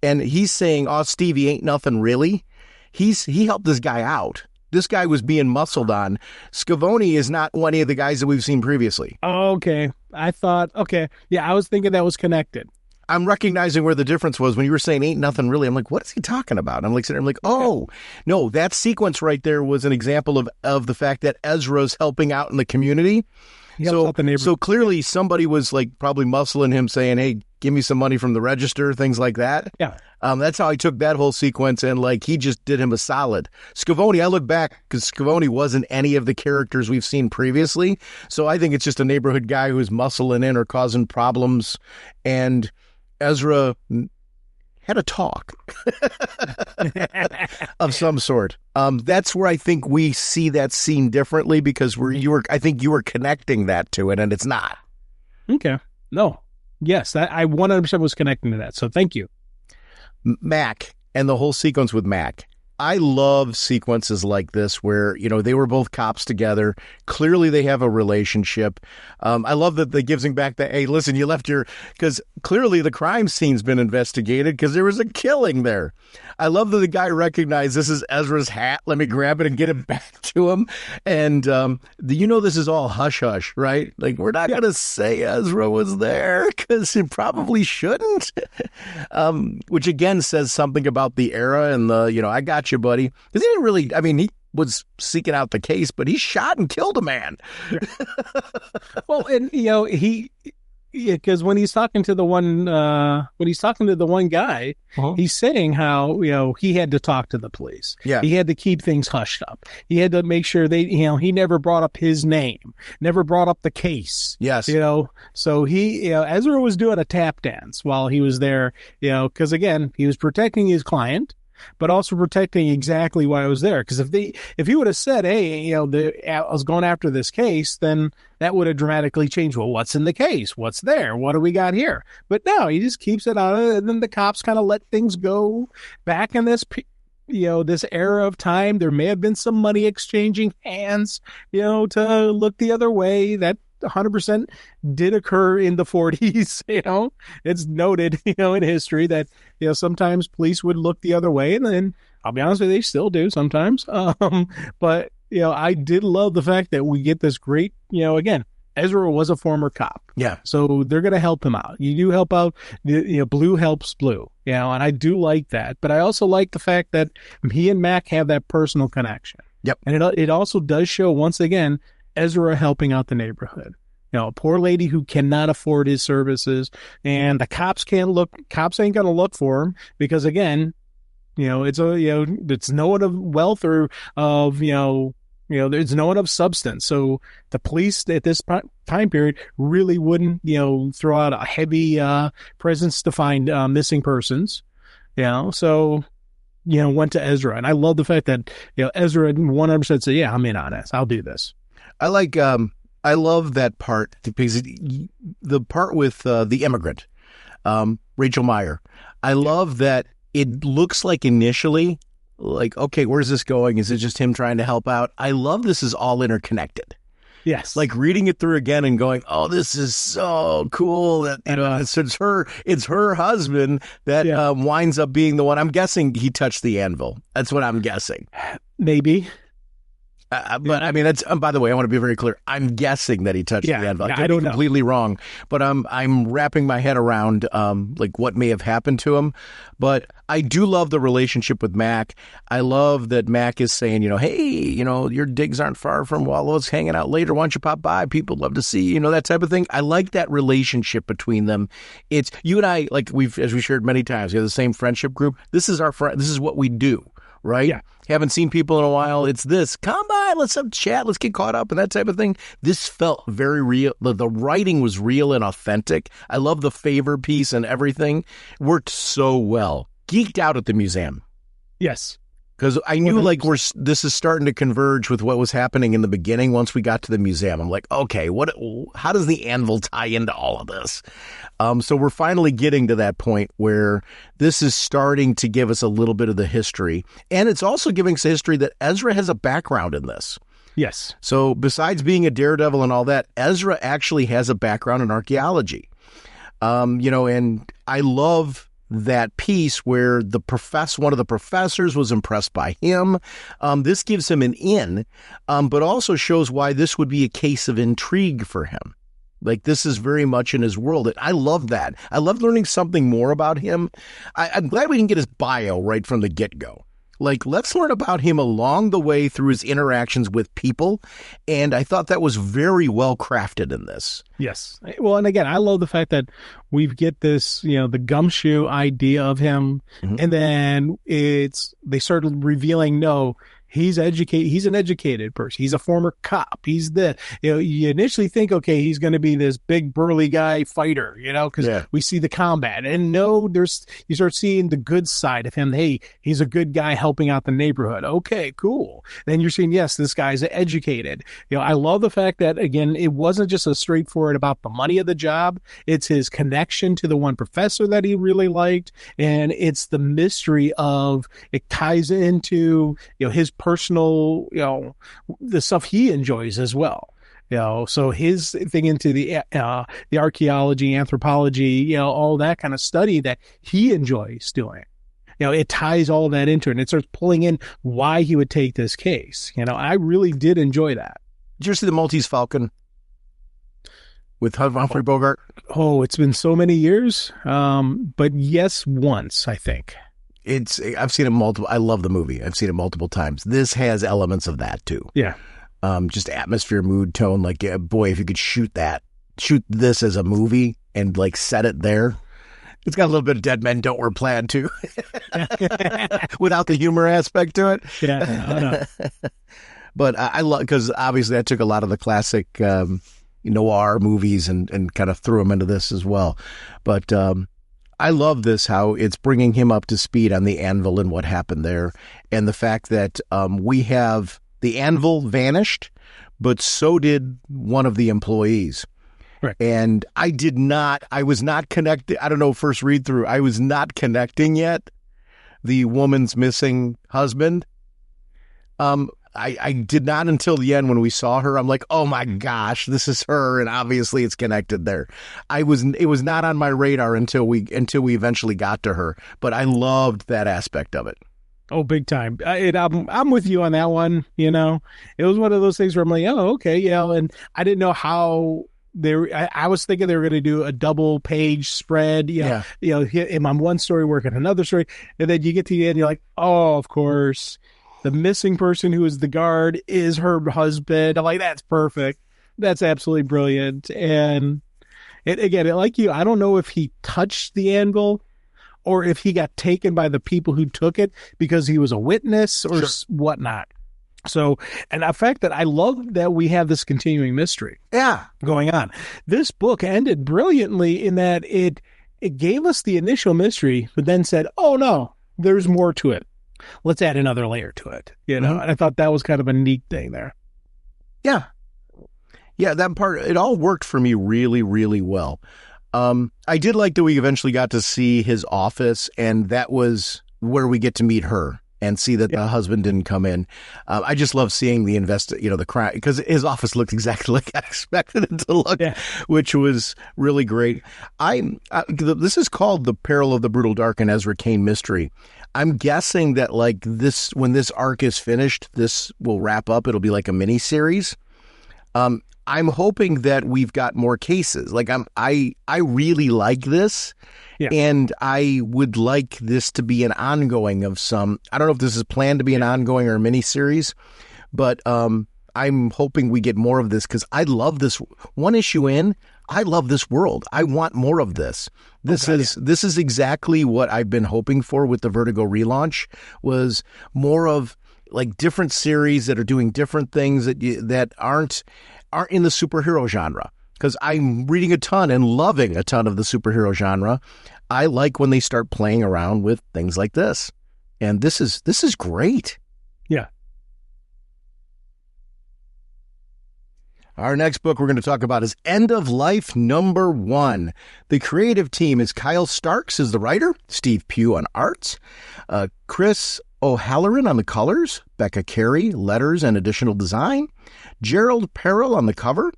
And he's saying, Stevie ain't nothing really. He helped this guy out. This guy was being muscled on. Scavone is not one of the guys that we've seen previously. Okay. I was thinking that was connected. I'm recognizing where the difference was when you were saying ain't nothing really. I'm like, what is he talking about? And I'm like, sitting there, I'm like, oh, no, that sequence right there was an example of the fact that Ezra's helping out in the community. He helps out the neighborhood. So clearly somebody was like probably muscling him saying, hey, give me some money from the register, things like that. Yeah. That's how I took that whole sequence, and like he just did him a solid. Scavone, I look back because Scavone wasn't any of the characters we've seen previously, so I think it's just a neighborhood guy who's muscling in or causing problems, and Ezra had a talk of some sort. That's where I think we see that scene differently because I think you were connecting that to it, and it's not. Okay. No. Yes, I 100% was connecting to that. So thank you. Mac and the whole sequence with Mac. I love sequences like this where, they were both cops together. Clearly they have a relationship. I love that they gives him back the, hey, listen, you left because clearly the crime scene's been investigated because there was a killing there. I love that the guy recognized this is Ezra's hat. Let me grab it and get it back to him. And this is all hush hush, right? Like we're not going to say Ezra was there because he probably shouldn't. Which again says something about the era and I got you, buddy. Because he didn't really, he was seeking out the case, but he shot and killed a man. Well, and because when he's talking to the one guy, he's saying how he had to talk to the police. Yeah, he had to keep things hushed up. He had to make sure he never brought up his name, never brought up the case. Yes, so Ezra was doing a tap dance while he was there. Because again, he was protecting his client, but also protecting exactly why I was there. Because if he would have said, hey, I was going after this case, then that would have dramatically changed. Well, what's in the case? What's there? What do we got here? But no, he just keeps it out of it. And then the cops kind of let things go back in this, this era of time. There may have been some money exchanging hands, to look the other way. That 100% did occur in the 40s. It's noted, in history that, sometimes police would look the other way, and then I'll be honest with you, they still do sometimes. But, I did love the fact that we get this great, again, Ezra was a former cop. Yeah. So they're going to help him out. You do help out, blue helps blue, and I do like that. But I also like the fact that he and Mac have that personal connection. Yep. And it also does show, once again, Ezra helping out the neighborhood. A poor lady who cannot afford his services, and the cops ain't going to look for him because, again, it's no one of wealth or of, there's no one of substance. So the police at this time period really wouldn't, throw out a heavy presence to find missing persons, so, went to Ezra. And I love the fact that, Ezra 100% said, yeah, I'm in on this. I'll do this. I love that part because the part with the immigrant, Rachel Meyer. I love that it looks like initially, like, okay, where's this going? Is it just him trying to help out? I love this is all interconnected. Yes. Like reading it through again and going, oh, this is so cool. That it's her husband that winds up being the one. I'm guessing he touched the anvil. That's what I'm guessing. Maybe. But that's, by the way, I want to be very clear. I'm guessing that he touched the anvil. I don't know. Completely wrong, but I'm wrapping my head around like what may have happened to him. But I do love the relationship with Mac. I love that Mac is saying, hey, your digs aren't far from Wallow's, hanging out later. Why don't you pop by? People love to see you, that type of thing. I like that relationship between them. It's you and I, like as we shared many times, we have the same friendship group. This is our friend. This is what we do. Right? Yeah. Haven't seen people in a while. It's this. Come by. Let's have chat. Let's get caught up and that type of thing. This felt very real. The writing was real and authentic. I love the favor piece and everything. Worked so well. Geeked out at the museum. Yes. Because I knew this is starting to converge with what was happening in the beginning once we got to the museum. I'm like, okay, how does the anvil tie into all of this? So we're finally getting to that point where this is starting to give us a little bit of the history. And it's also giving us a history that Ezra has a background in this. Yes. So besides being a daredevil and all that, Ezra actually has a background in archaeology. And I love that piece where one of the professors was impressed by him. This gives him an in, but also shows why this would be a case of intrigue for him. Like this is very much in his world. I love that. I love learning something more about him. I'm glad we didn't get his bio right from the get-go. Like, let's learn about him along the way through his interactions with people. And I thought that was very well crafted in this. Yes. Well, and again, I love the fact that we get this, the gumshoe idea of him. Mm-hmm. And then they started revealing, no, he's educated. He's an educated person. He's a former cop. He's you initially think, okay, he's going to be this big burly guy fighter, because we see the combat. And no, you start seeing the good side of him. Hey, he's a good guy helping out the neighborhood. Okay, cool. Then you're seeing, yes, this guy's educated. I love the fact that, again, it wasn't just a straightforward about the money of the job. It's his connection to the one professor that he really liked. And it's the mystery of it ties into, his personal, the stuff he enjoys as well. So his thing into the archaeology, anthropology, all that kind of study that he enjoys doing. It ties all that into it, and it starts pulling in why he would take this case. I really did enjoy that. Did you ever see the Maltese Falcon with Humphrey Bogart? Oh, it's been so many years. But yes, once, I think. I've seen it multiple. I love the movie. I've seen it multiple times. This has elements of that too. Yeah. Just atmosphere, mood, tone. Like, boy, if you could shoot this as a movie and like set it there. It's got a little bit of Dead Men Don't Wear Plaid too, without the humor aspect to it. Yeah. I know. But I love, because obviously I took a lot of the classic noir movies and kind of threw them into this as well. But I love this, how it's bringing him up to speed on the anvil and what happened there. And the fact that we have the anvil vanished, but so did one of the employees. Right. And I was not connected. I don't know, first read through, I was not connecting yet the woman's missing husband. I did not until the end when we saw her. I'm like, oh my gosh, this is her, and obviously it's connected there. It was not on my radar until we eventually got to her, but I loved that aspect of it. Oh, big time. I'm with you on that one. It was one of those things where I'm like, oh, okay, and I didn't know how I was thinking they were going to do a double page spread, him on one story, working another story, and then you get to the end, you're like, oh, of course. The missing person who is the guard is her husband. I'm like, that's perfect. That's absolutely brilliant. And again, like you, I don't know if he touched the anvil or if he got taken by the people who took it because he was a witness or whatnot. So, and the fact that I love that we have this continuing mystery going on. This book ended brilliantly in that it gave us the initial mystery, but then said, oh no, there's more to it. Let's add another layer to it, And I thought that was kind of a neat thing there. Yeah. Yeah, that part, it all worked for me really, really well. I did like that we eventually got to see his office, and that was where we get to meet her and see that the husband didn't come in. I just love seeing the crime, because his office looked exactly like I expected it to look, which was really great. This is called The Peril of the Brutal Dark and Erza Cain Mystery. I'm guessing that like this, when this arc is finished, this will wrap up. It'll be like a mini series. I'm hoping that we've got more cases. Like I really like this. Yeah. And I would like this to be an ongoing of some. I don't know if this is planned to be an ongoing or a mini series, but I'm hoping we get more of this, because I love this one issue in. I love this world. I want more of this. This is exactly what I've been hoping for with the Vertigo relaunch, was more of like different series that are doing different things that aren't in the superhero genre. Because I'm reading a ton and loving a ton of the superhero genre. I like when they start playing around with things like this. And this is great. Yeah. Our next book we're going to talk about is End of Life #1. The creative team is Kyle Starks as the writer, Steve Pugh on arts, Chris O'Halloran on the colors, Becca Carey, letters and additional design, Gerald Perrell on the cover,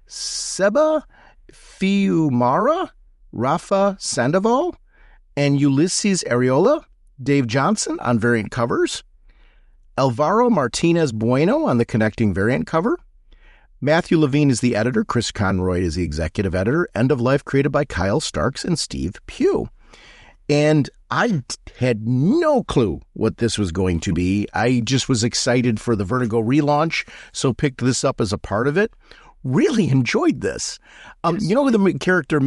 Seba Fiumara, Rafa Sandoval, and Ulysses Areola, Dave Johnson on variant covers, Alvaro Martinez Bueno on the connecting variant cover, Matthew Levine is the editor, Chris Conroy is the executive editor, End of Life created by Kyle Starks and Steve Pugh. And I had no clue what this was going to be. I just was excited for the Vertigo relaunch, so picked this up as a part of it. Really enjoyed this. Yes. You know who the main character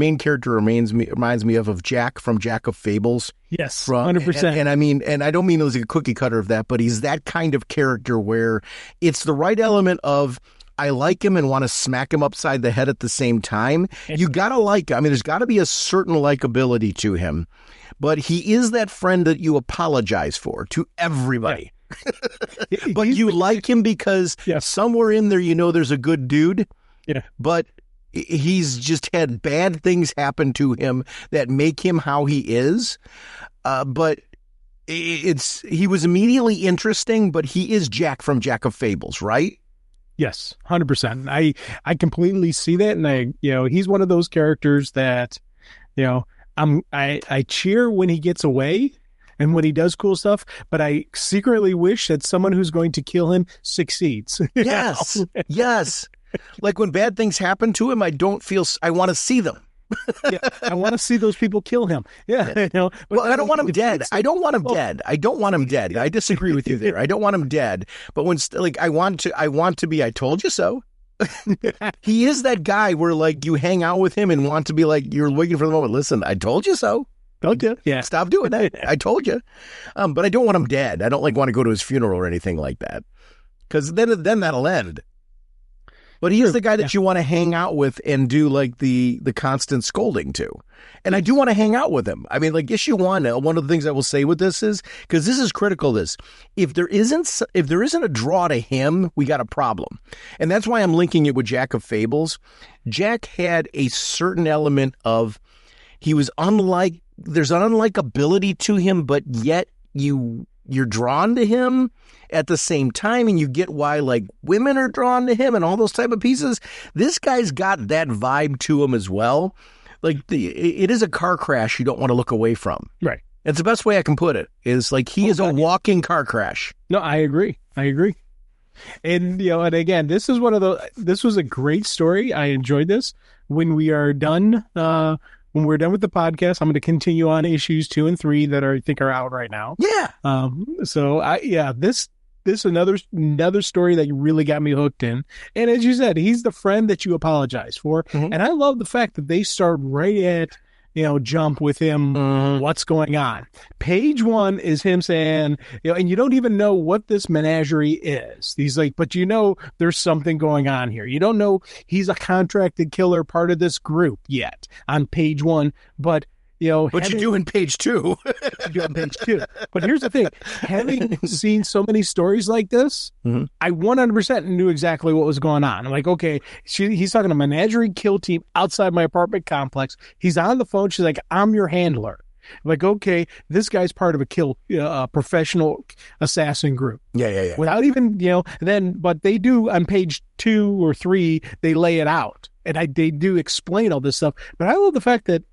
reminds me of Jack from Jack of Fables? Yes, 100%. And I mean, and I don't mean it was a cookie cutter of that, but he's that kind of character where it's the right element of I like him and want to smack him upside the head at the same time. You got to like him. I mean, there's got to be a certain likability to him, but he is that friend that you apologize for to everybody. Yeah. But you like him because somewhere in there, you know, there's a good dude. Yeah. But he's just had bad things happen to him that make him how he is. But he was immediately interesting, but he is Jack from Jack of Fables, right? Yes, 100%. I completely see that. And he's one of those characters that, I cheer when he gets away and when he does cool stuff, but I secretly wish that someone who's going to kill him succeeds. Yes. Yes. Like when bad things happen to him, I want to see them. Yeah, I want to see those people kill him. Yeah. Well, I don't want him dead. I don't want him dead. I don't want him dead. I disagree with you there. I don't want him dead. But when I want to be, I told you so. He is that guy where like you hang out with him and want to be like, you're waiting for the moment. Listen, I told you so. Don't you? Yeah. Stop doing that. I told you. But I don't want him dead. I don't want to go to his funeral or anything like that. Because then that'll end. But he is the guy that you want to hang out with and do like the constant scolding to. And I do want to hang out with him. I mean, like issue one of the things I will say with this is, because this is critical, if there isn't a draw to him, we got a problem. And that's why I'm linking it with Jack of Fables. Jack had a certain element of, there's an unlikability to him, but yet you're drawn to him at the same time, and you get why like women are drawn to him and all those type of pieces. This guy's got that vibe to him as well. Like it is a car crash you don't want to look away from. Right. It's the best way I can put it, is like he is a walking car crash. No, I agree. And and again, this was a great story. I enjoyed this. When we are done, when we're done with the podcast, I'm going to continue on issues 2 and 3 that I think are out right now. Yeah. This another story that really got me hooked in. And as you said, he's the friend that you apologize for. Mm-hmm. And I love the fact that they start right at, jump with him. What's going on? Page 1 is him saying, and you don't even know what this menagerie is. He's like, but there's something going on here. You don't know he's a contracted killer, part of this group yet on page 1, but what you do in page 2. But here's the thing. Having seen so many stories like this, mm-hmm. I 100% knew exactly what was going on. I'm like, okay, he's talking a menagerie kill team outside my apartment complex. He's on the phone. She's like, I'm your handler. I'm like, okay, this guy's part of a professional assassin group. Yeah. Without even, but they do on page 2 or 3, they lay it out. And they do explain all this stuff. But I love the fact that,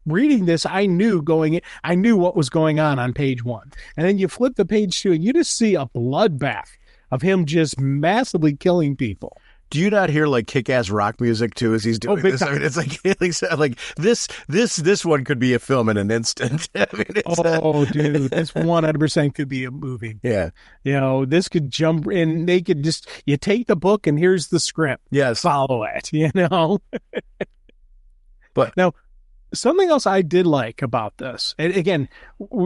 reading this, I knew what was going on page 1. And then you flip the page 2 and you just see a bloodbath of him just massively killing people. Do you not hear like kick-ass rock music too as he's doing this? I mean, it's like this one could be a film in an instant. I mean, dude, this 100% could be a movie. Yeah, this could jump in. They could just you take the book and here's the script. Yes, follow it. But now, something else I did like about this, and again,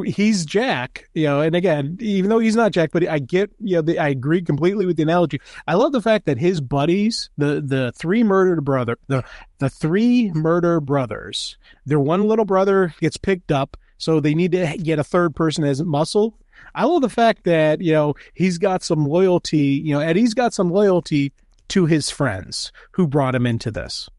he's Jack, and again, even though he's not Jack, but I get, I agree completely with the analogy. I love the fact that his buddies, the three murder brothers, their one little brother gets picked up, so they need to get a third person as muscle. I love the fact that, he's got some loyalty, Eddie's got some loyalty to his friends who brought him into this.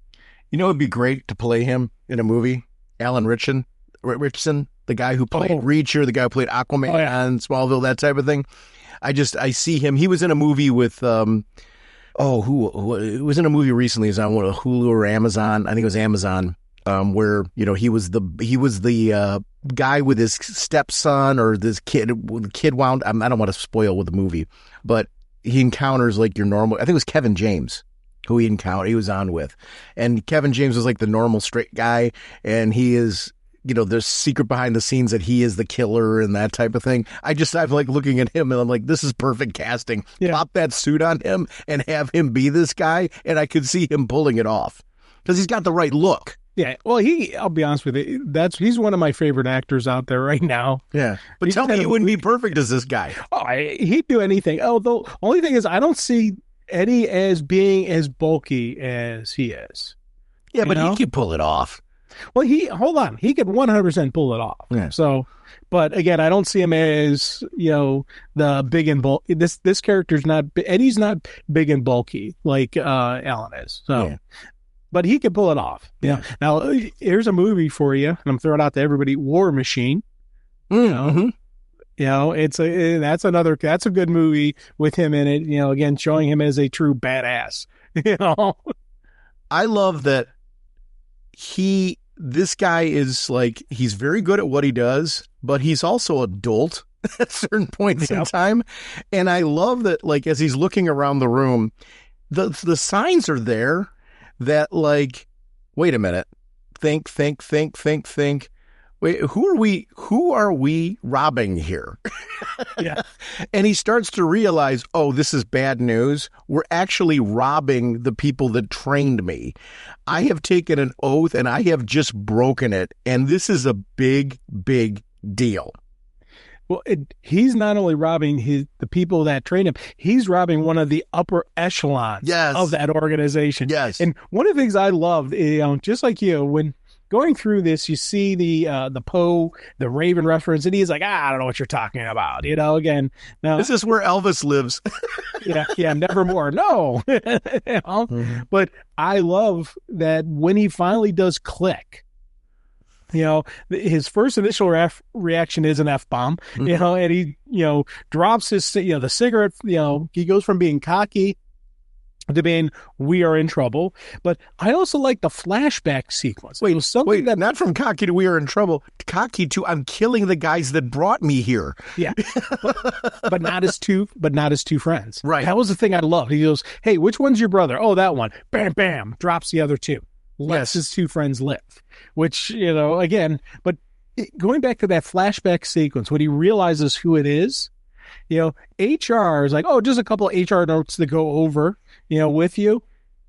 It'd be great to play him in a movie. Alan Ritchson, the guy who played Reacher, the guy who played Aquaman and Smallville, that type of thing. I see him. He was in a movie with, who was in a movie recently. It was on Hulu or Amazon. I think it was Amazon, where, he was the guy with his stepson or this kid. The kid wound. I don't want to spoil with the movie, but he encounters like your normal. I think it was Kevin James who he was on with. And Kevin James was like the normal straight guy, and he is there's secret behind the scenes that he is the killer and that type of thing. I'm like looking at him and I'm like, this is perfect casting. Yeah. Pop that suit on him and have him be this guy, and I could see him pulling it off because he's got the right look. Yeah, well, I'll be honest with you, he's one of my favorite actors out there right now. Yeah, but tell me, he wouldn't be perfect as this guy. Oh, he'd do anything. Oh, the only thing is, I don't see Eddie as being as bulky as he is. Yeah, but he could pull it off. Well, he could 100% pull it off. Yeah. So, but again, I don't see him as, the big and bulky. This character's not, Eddie's not big and bulky like Alan is. So. Yeah. But he can pull it off. Yeah. Now, here's a movie for you, and I'm throwing it out to everybody: War Machine. Mm-hmm. That's a good movie with him in it. Again, showing him as a true badass. I love that this guy is like, he's very good at what he does, but he's also adult at certain points in time. And I love that, like, as he's looking around the room, the signs are there. That, like, wait a minute, think. Wait, who are we robbing here? Yeah. And he starts to realize, oh, this is bad news. We're actually robbing the people that trained me. I have taken an oath and I have just broken it. And this is a big, big deal. Well, he's not only robbing the people that train him, he's robbing one of the upper echelons of that organization. Yes. And one of the things I love, just like you, when going through this, you see the Poe, the Raven reference, and he's like, I don't know what you're talking about. Again, now this is where Elvis lives. yeah, nevermore. No. Mm-hmm. But I love that when he finally does click. His first initial reaction is an F-bomb, Mm-hmm. and he, drops his, the cigarette, he goes from being cocky to being, we are in trouble. But I also like the flashback sequence. Wait, not from cocky to we are in trouble, cocky to I'm killing the guys that brought me here. Yeah. but not his two friends. Right. That was the thing I loved. He goes, hey, which one's your brother? Oh, that one. Bam, bam. Drops the other two. Lets his two friends live, which, again, but going back to that flashback sequence, when he realizes who it is, HR is like, oh, just a couple of HR notes to go over, with you.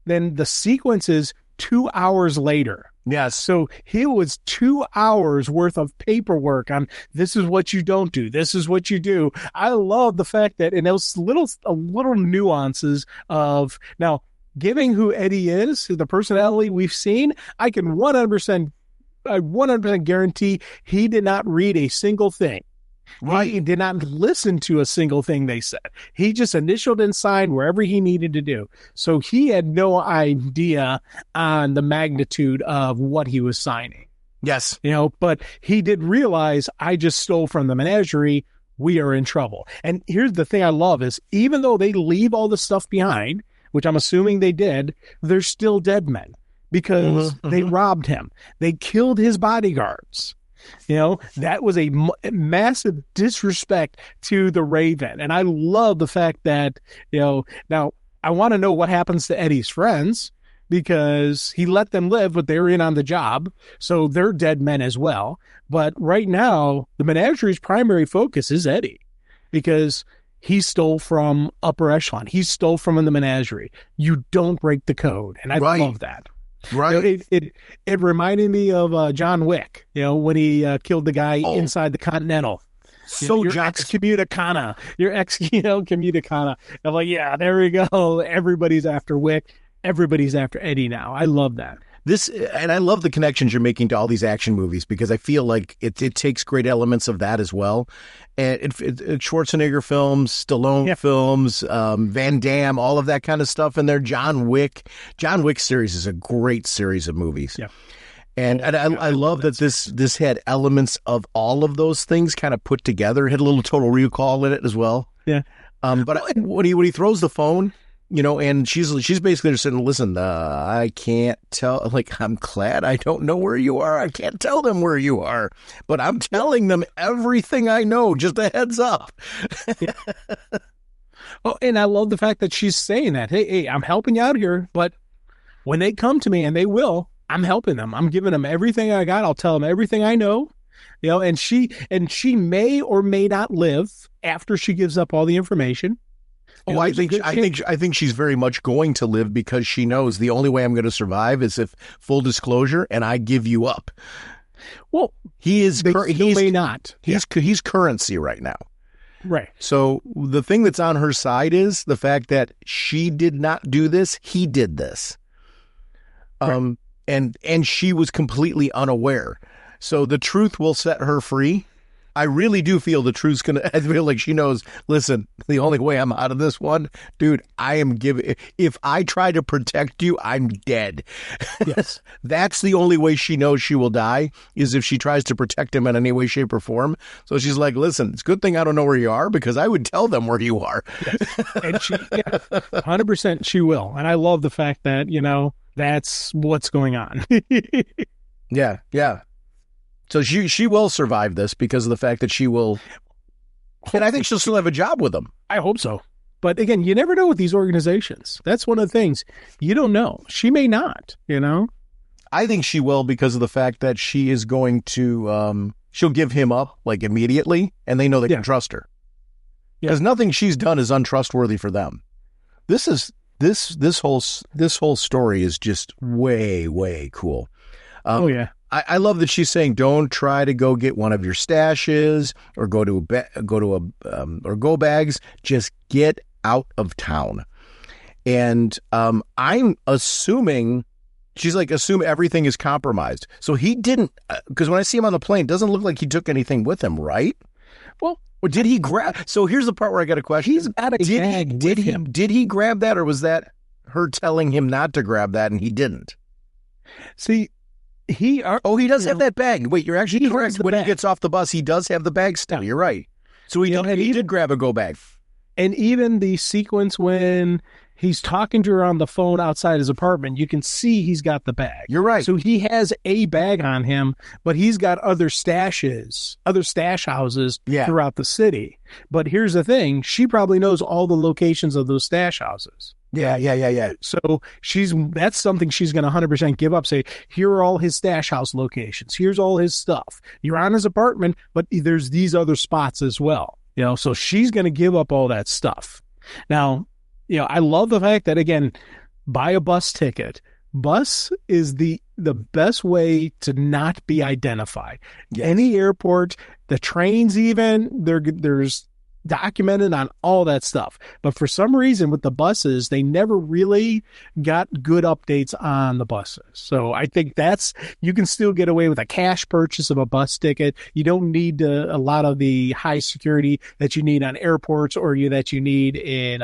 Then the sequence is 2 hours later. Yes. So it was 2 hours worth of paperwork on this is what you don't do. This is what you do. I love the fact that, and those little nuances of now, given who Eddie is, the personality we've seen, I can 100% guarantee he did not read a single thing. Right. He did not listen to a single thing they said. He just initialed and signed wherever he needed to do. So he had no idea on the magnitude of what he was signing. Yes. But he did realize, I just stole from the menagerie. We are in trouble. And here's the thing I love is, even though they leave all the stuff behind, which I'm assuming they did, they're still dead men because they robbed him. They killed his bodyguards. That was a massive disrespect to the Raven. And I love the fact that, now I want to know what happens to Eddie's friends because he let them live, but they're in on the job. So they're dead men as well. But right now, the menagerie's primary focus is Eddie because he stole from upper echelon. He stole from the menagerie. You don't break the code. And I love that. Right. It reminded me of John Wick, when he killed the guy inside the Continental. So your ex-communicana. Your ex-communicana. I'm like, yeah, there we go. Everybody's after Wick. Everybody's after Eddie now. I love that. And I love the connections you're making to all these action movies because I feel like it takes great elements of that as well. And Schwarzenegger films, Stallone films, Van Damme, all of that kind of stuff in there. John Wick series is a great series of movies. Yeah. And I love that this had elements of all of those things kind of put together. It had a little Total Recall in it as well. Yeah. But when he throws the phone, and she's basically just saying, listen, I can't tell, like, I'm glad I don't know where you are. I can't tell them where you are, but I'm telling them everything I know, just a heads up. Oh, and I love the fact that she's saying that, hey, I'm helping you out here, but when they come to me, and they will, I'm helping them. I'm giving them everything I got. I'll tell them everything I know. And she may or may not live after she gives up all the information. Oh, I think she's very much going to live, because she knows the only way I'm going to survive is if, full disclosure, and I give you up. Well, he may not. He's currency right now. Right. So the thing that's on her side is the fact that she did not do this. He did this. Right. And she was completely unaware. So the truth will set her free. I really do feel the truth's going to, I feel like she knows, listen, the only way I'm out of this one, dude, if I try to protect you, I'm dead. Yes. That's the only way she knows she will die, is if she tries to protect him in any way, shape, or form. So she's like, listen, it's a good thing I don't know where you are, because I would tell them where you are. Yes. And 100% she will. And I love the fact that, that's what's going on. Yeah. So she will survive this because of the fact that she will, and I think she'll still have a job with them. I hope so. But again, you never know with these organizations. That's one of the things. You don't know. She may not, I think she will, because of the fact that she is going to, she'll give him up like immediately, and they know they can trust her. Because nothing she's done is untrustworthy for them. This whole story is just way, way cool. Oh yeah. I love that she's saying, don't try to go get one of your stashes or go bags. Just get out of town. And I'm assuming, she's like, assume everything is compromised. So he didn't, because when I see him on the plane, it doesn't look like he took anything with him, right? Well, or did he grab? So here's the part where I got a question. He's got a bag with him. Did he grab that, or was that her telling him not to grab that and he didn't? See, he does have that bag. Wait, you're actually correct. When bag. He gets off the bus, he does have the bag still. You're right. So he did grab a go bag. And even the sequence when he's talking to her on the phone outside his apartment, you can see he's got the bag. You're right. So he has a bag on him, but he's got other stash houses throughout the city. But here's the thing. She probably knows all the locations of those stash houses. Yeah. So that's something she's going to 100% give up. Say, here are all his stash house locations. Here's all his stuff. You're on his apartment, but there's these other spots as well. So she's going to give up all that stuff. Now, I love the fact that, again, buy a bus ticket. Bus is the best way to not be identified. Yes. Any airport, the trains even, there's documented on all that stuff. But for some reason with the buses, they never really got good updates on the buses. So I think you can still get away with a cash purchase of a bus ticket. You don't need a lot of the high security that you need on airports or that you need in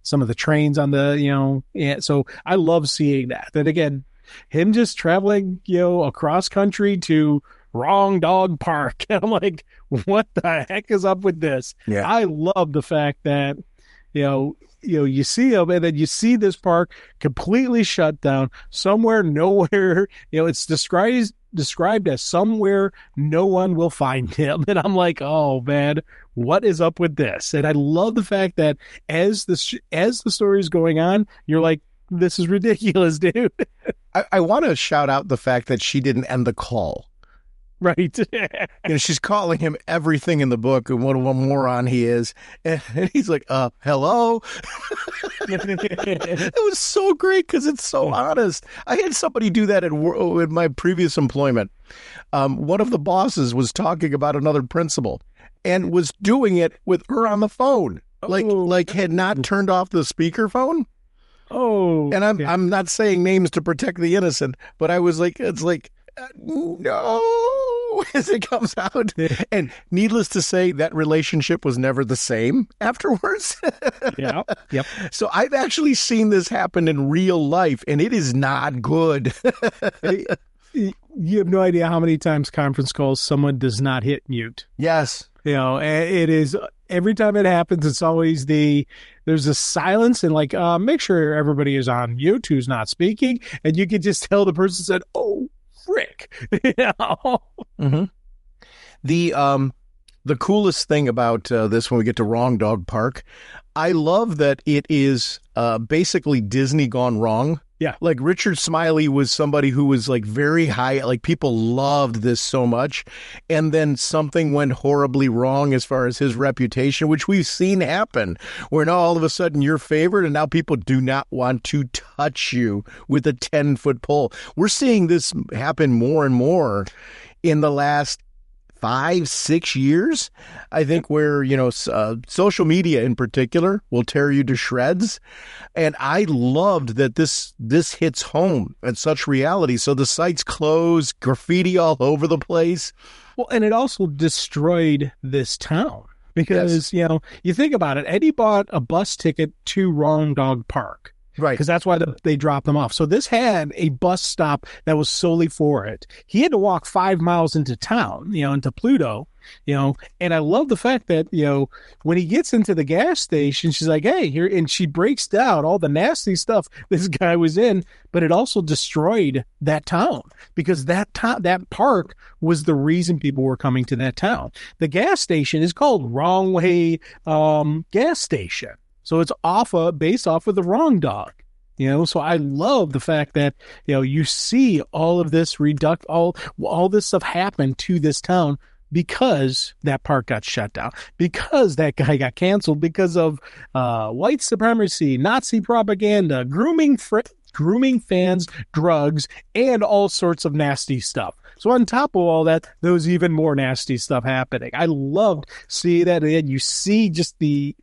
some of the trains on the, so I love seeing that. That again, him just traveling, across country to Wrong Dog Park. And I'm like, what the heck is up with this? Yeah. I love the fact that, you see him and then you see this park completely shut down somewhere, nowhere, it's described as somewhere no one will find him. And I'm like, oh man, what is up with this? And I love the fact that as the story is going on, you're like, this is ridiculous, dude. I want to shout out the fact that she didn't end the call. Right. She's calling him everything in the book and what a moron he is. And he's like, hello? It was so great because it's so honest. I had somebody do that in my previous employment. One of the bosses was talking about another principal and was doing it with her on the phone. Like had not turned off the speakerphone. Oh. And I'm not saying names to protect the innocent, but I was like, it's like, no, as it comes out. And needless to say, that relationship was never the same afterwards. Yeah. Yep. So I've actually seen this happen in real life, and it is not good. You have no idea how many times conference calls someone does not hit mute. Yes. It is every time it happens, it's always there's a silence and like, make sure everybody is on mute who's not speaking. And you can just tell the person said, oh, frick. Mm-hmm. The coolest thing about this when we get to Wrong Dog Park, I love that it is basically Disney gone wrong. Yeah. Like Richard Smiley was somebody who was like very high, like people loved this so much. And then something went horribly wrong as far as his reputation, which we've seen happen, where now all of a sudden you're favored and now people do not want to touch you with a 10-foot pole. We're seeing this happen more and more in the last 5-6 years, I think, where, social media in particular will tear you to shreds. And I loved that this hits home at such reality. So the site's closed, graffiti all over the place. Well, and it also destroyed this town because, you think about it. Eddie bought a bus ticket to Wrong Dog Park. Right. Because that's why they dropped them off. So this had a bus stop that was solely for it. He had to walk 5 miles into town, into Pluto, and I love the fact that, when he gets into the gas station, she's like, hey, here, and she breaks down all the nasty stuff this guy was in, but it also destroyed that town because that park was the reason people were coming to that town. The gas station is called Wrong Way Gas Station. So it's based off of the Wrong Dog, so I love the fact that, you see all of this all this stuff happen to this town because that park got shut down, because that guy got canceled, because of white supremacy, Nazi propaganda, grooming fans, drugs, and all sorts of nasty stuff. So on top of all that, there was even more nasty stuff happening. I loved seeing that, and you see just the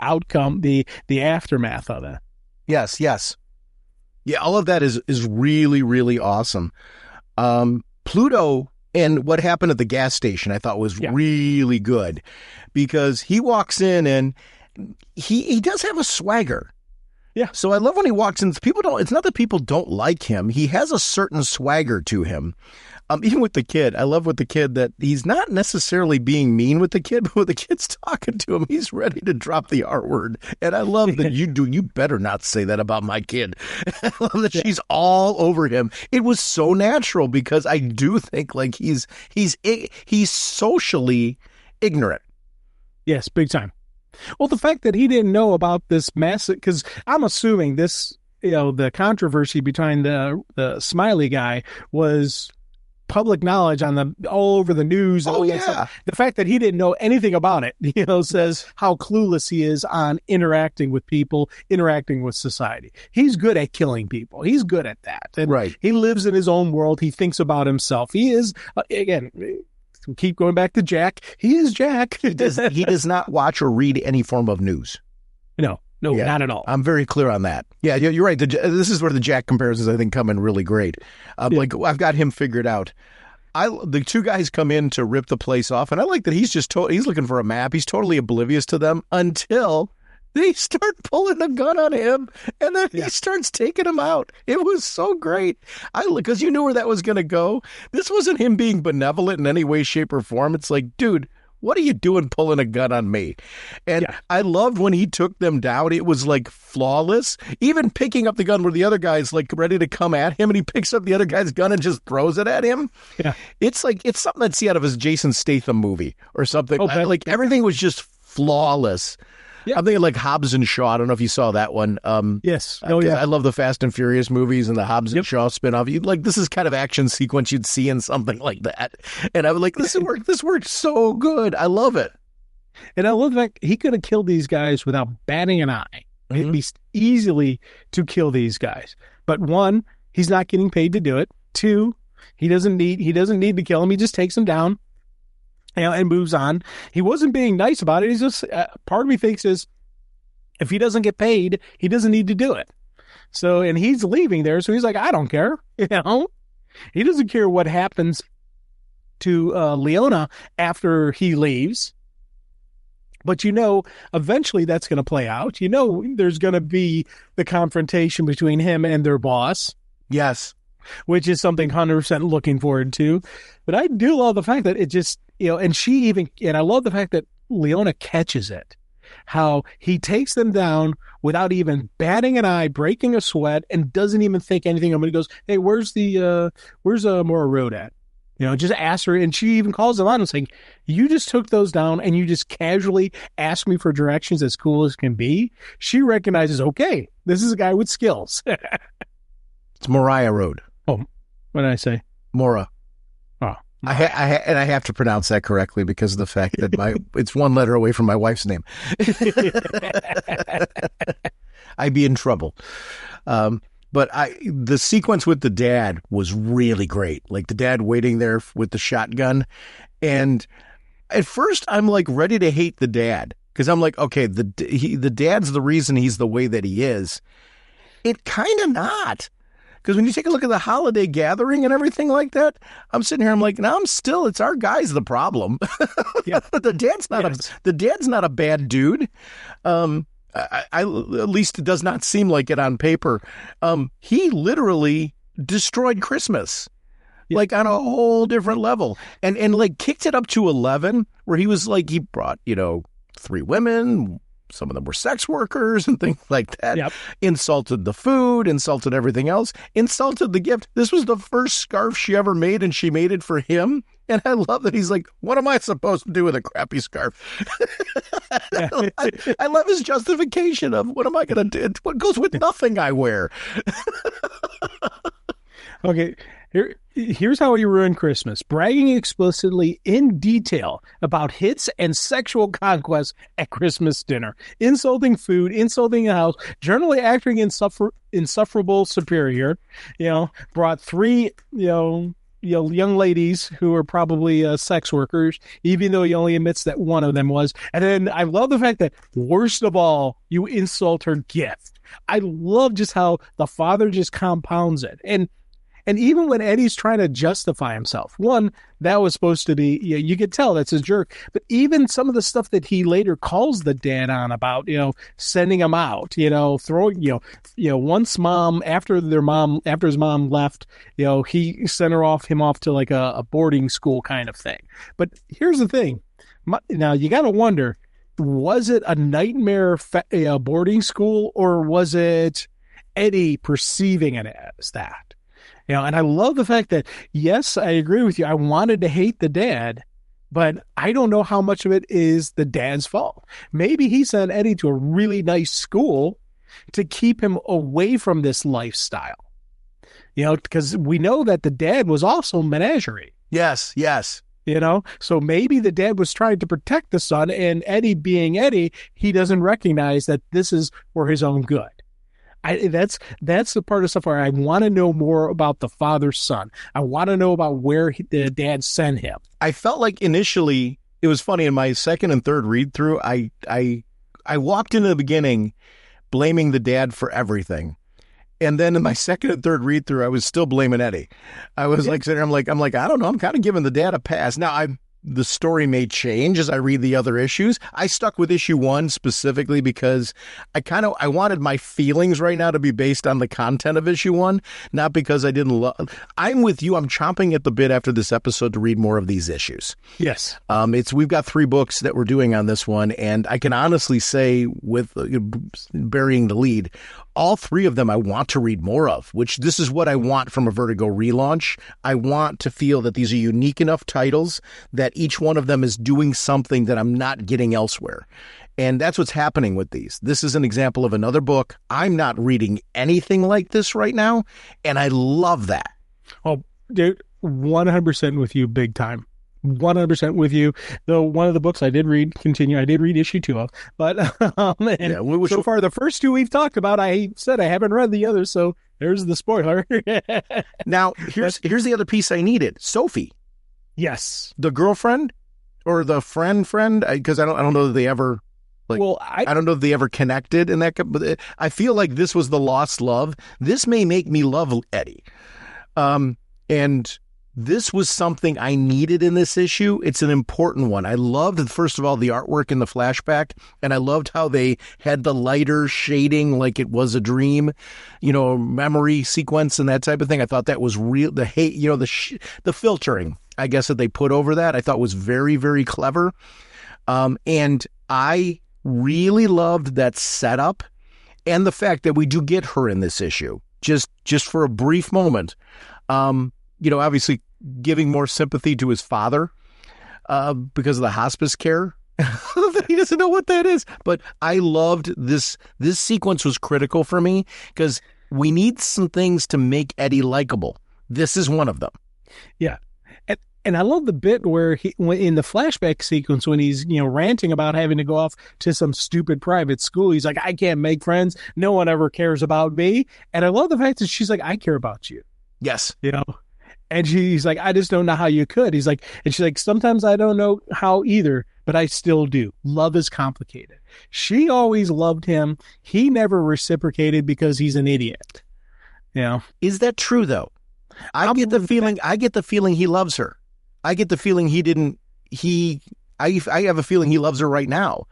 outcome, the aftermath of it. Yes. Yeah, all of that is really, really awesome. Pluto and what happened at the gas station I thought was really good because he walks in and he does have a swagger. Yeah. So I love when he walks in. It's not that people don't like him. He has a certain swagger to him. Even with the kid, I love with the kid that he's not necessarily being mean with the kid, but when the kid's talking to him, he's ready to drop the R word. And I love that you better not say that about my kid. I love that she's all over him. It was so natural because I do think like he's socially ignorant. Yes, big time. Well, the fact that he didn't know about this massive, because I'm assuming this, the controversy behind the Smiley guy was public knowledge all over the news. Oh, yeah. The fact that he didn't know anything about it, says how clueless he is on interacting with people, interacting with society. He's good at killing people. He's good at that. And right. He lives in his own world. He thinks about himself. He is, again, keep going back to Jack. He is Jack. He does not watch or read any form of news. No, not at all. I'm very clear on that. Yeah, you're right. This is where the Jack comparisons, I think, come in really great. Like, I've got him figured out. The two guys come in to rip the place off, and I like that he's he's looking for a map. He's totally oblivious to them until they start pulling a gun on him, and then he starts taking them out. It was so great. Because you knew where that was going to go. This wasn't him being benevolent in any way, shape, or form. It's like, dude, what are you doing pulling a gun on me? And I loved when he took them down. It was like flawless. Even picking up the gun where the other guy's like ready to come at him, and he picks up the other guy's gun and just throws it at him. Yeah. It's something I'd see out of his Jason Statham movie or something. Everything was just flawless. Yeah. I'm thinking like Hobbs and Shaw. I don't know if you saw that one. Yes. I love the Fast and Furious movies and the Hobbs and Shaw spinoff. This is kind of action sequence you'd see in something like that. And I was like, this worked so good. I love it. And I love the fact he could have killed these guys without batting an eye. Mm-hmm. It'd be easily to kill these guys. But one, he's not getting paid to do it. Two, he doesn't need to kill them. He just takes them down. And moves on. He wasn't being nice about it. He's just, part of me thinks is, if he doesn't get paid, he doesn't need to do it. So, and he's leaving there. So he's like, I don't care. He doesn't care what happens to Leona after he leaves. But eventually that's going to play out. There's going to be the confrontation between him and their boss. Yes. Which is something 100% looking forward to. But I do love the fact that it just, and I love the fact that Leona catches it. How he takes them down without even batting an eye, breaking a sweat, and doesn't even think anything of it. He goes, hey, where's Mora Road at? Just ask her. And she even calls him out and saying, you just took those down and you just casually asked me for directions as cool as can be. She recognizes, okay, this is a guy with skills. It's Moriah Road. Oh, what did I say? Mora. Oh. I have to pronounce that correctly because of the fact that it's one letter away from my wife's name. I'd be in trouble. But the sequence with the dad was really great. Like the dad waiting there with the shotgun. And at first I'm like ready to hate the dad because I'm like, okay, the dad's the reason he's the way that he is. It kind of not. Because when you take a look at the holiday gathering and everything like that, I'm sitting here, I'm like, no, it's our guy's the problem. Yeah. The dad's not a bad dude. I at least it does not seem like it on paper. He literally destroyed Christmas, like on a whole different level, and like kicked it up to 11, where he was like, he brought 3 women. Some of them were sex workers and things like that. Yep. Insulted the food, insulted everything else, insulted the gift. This was the first scarf she ever made, and she made it for him. And I love that he's like, what am I supposed to do with a crappy scarf? I love his justification of what am I going to do? What goes with nothing I wear? Okay, here's how he ruined Christmas. Bragging explicitly in detail about hits and sexual conquests at Christmas dinner. Insulting food, insulting the house, generally acting insufferable superior. Brought 3, young ladies who are probably sex workers, even though he only admits that one of them was. And then I love the fact that, worst of all, you insult her gift. I love just how the father just compounds it. And even when Eddie's trying to justify himself, one, that was supposed to be, you could tell that's a jerk. But even some of the stuff that he later calls the dad on about, sending him out, throwing, once after his mom left, he sent him off to like a boarding school kind of thing. But here's the thing. Now you got to wonder, was it a nightmare boarding school, or was it Eddie perceiving it as that? And I love the fact that, yes, I agree with you. I wanted to hate the dad, but I don't know how much of it is the dad's fault. Maybe he sent Eddie to a really nice school to keep him away from this lifestyle. Because we know that the dad was also menagerie. Yes. So maybe the dad was trying to protect the son, and Eddie being Eddie, he doesn't recognize that this is for his own good. That's the part of stuff where I want to know more about the father's son. I want to know about where the dad sent him. I felt like initially, it was funny, in my second and third read through, I walked into the beginning blaming the dad for everything. And then in my second and third read through, I was still blaming Eddie. I was like sitting there, I'm like, I don't know, I'm kind of giving the dad a pass. Now the story may change as I read the other issues. I stuck with issue 1 specifically because I wanted my feelings right now to be based on the content of issue 1, not because I didn't love. I'm with you. I'm chomping at the bit after this episode to read more of these issues. Yes. We've got 3 books that we're doing on this one, and I can honestly say, with burying the lead, all 3 of them I want to read more of, which this is what I want from a Vertigo relaunch. I want to feel that these are unique enough titles that each one of them is doing something that I'm not getting elsewhere. And that's what's happening with these. This is an example of another book. I'm not reading anything like this right now, and I love that. Oh, dude, 100% with you, big time. 100% with you. Though one of the books I did read issue 2 of, but so far the first 2 we've talked about, I said I haven't read the others, so there's the spoiler. Now here's the other piece I needed. Sophie. Yes. The girlfriend or the friend, because I don't know that they ever, I don't know if they ever connected in that, but I feel like this was the lost love. This may make me love Eddie. And this was something I needed in this issue. It's an important one. I loved, first of all, the artwork in the flashback, and I loved how they had the lighter shading like it was a dream, memory sequence and that type of thing. I thought that was real. The hate, the filtering, I guess, that they put over that, I thought was very, very clever. And I really loved that setup and the fact that we do get her in this issue, just for a brief moment. Obviously giving more sympathy to his father because of the hospice care. He doesn't know what that is. But I loved this. This sequence was critical for me because we need some things to make Eddie likable. This is one of them. Yeah. And I love the bit where in the flashback sequence, when he's, ranting about having to go off to some stupid private school, he's like, I can't make friends. No one ever cares about me. And I love the fact that she's like, I care about you. Yes. And he's like, I just don't know how you could. He's like, and she's like, sometimes I don't know how either, but I still do. Love is complicated. She always loved him. He never reciprocated because he's an idiot. Is that true though? I get the feeling he loves her. I get the feeling I have a feeling he loves her right now.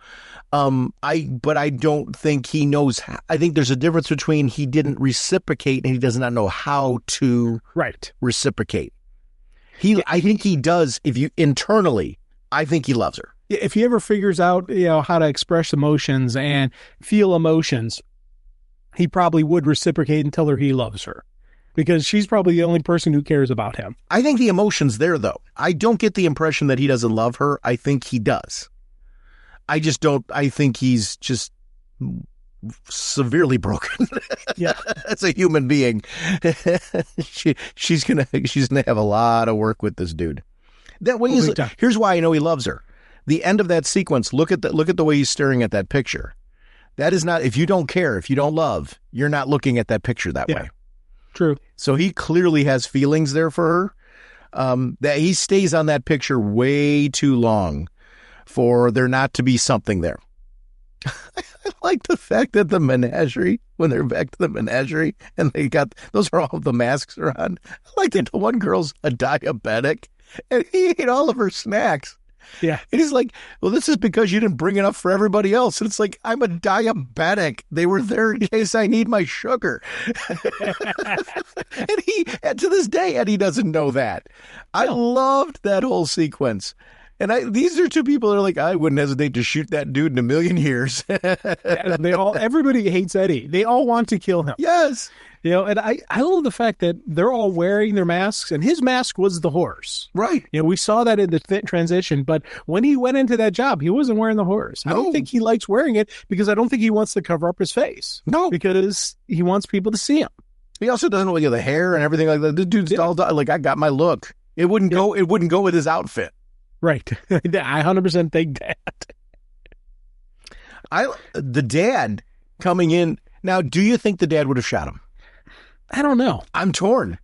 But I don't think he knows. I think there's a difference between he didn't reciprocate and he does not know how to reciprocate. I think he does. Internally, I think he loves her. If he ever figures out, how to express emotions and feel emotions, he probably would reciprocate and tell her he loves her. Because she's probably the only person who cares about him. I think the emotion's there, though. I don't get the impression that he doesn't love her. I think he does. I just don't. I think he's just severely broken. Yeah, as a human being, she's gonna have a lot of work with this dude. That way, here's why I know he loves her. The end of that sequence. Look at the way he's staring at that picture. That is not. If you don't care, if you don't love, you're not looking at that picture that way. True. So he clearly has feelings there for her. That he stays on that picture way too long for there not to be something there. I like the fact that the menagerie, when they're back to the menagerie and they got, those are all the masks are on. I like that the one girl's a diabetic and he ate all of her snacks. Yeah. And he's like, well, this is because you didn't bring enough for everybody else. And it's like, I'm a diabetic. They were there in case I need my sugar. And to this day, Eddie doesn't know that. I loved that whole sequence. And these are two people that are like, I wouldn't hesitate to shoot that dude in a million years. Everybody hates Eddie. They all want to kill him. Yes. And I love the fact that they're all wearing their masks, and his mask was the horse. Right. We saw that in the transition, but when he went into that job, he wasn't wearing the horse. No. I don't think he likes wearing it because I don't think he wants to cover up his face. No. Because he wants people to see him. He also doesn't want the hair and everything like that. This dude's all like, I got my look. It wouldn't go with his outfit. Right. I 100% think that. The dad coming in. Now, do you think the dad would have shot him? I don't know. I'm torn.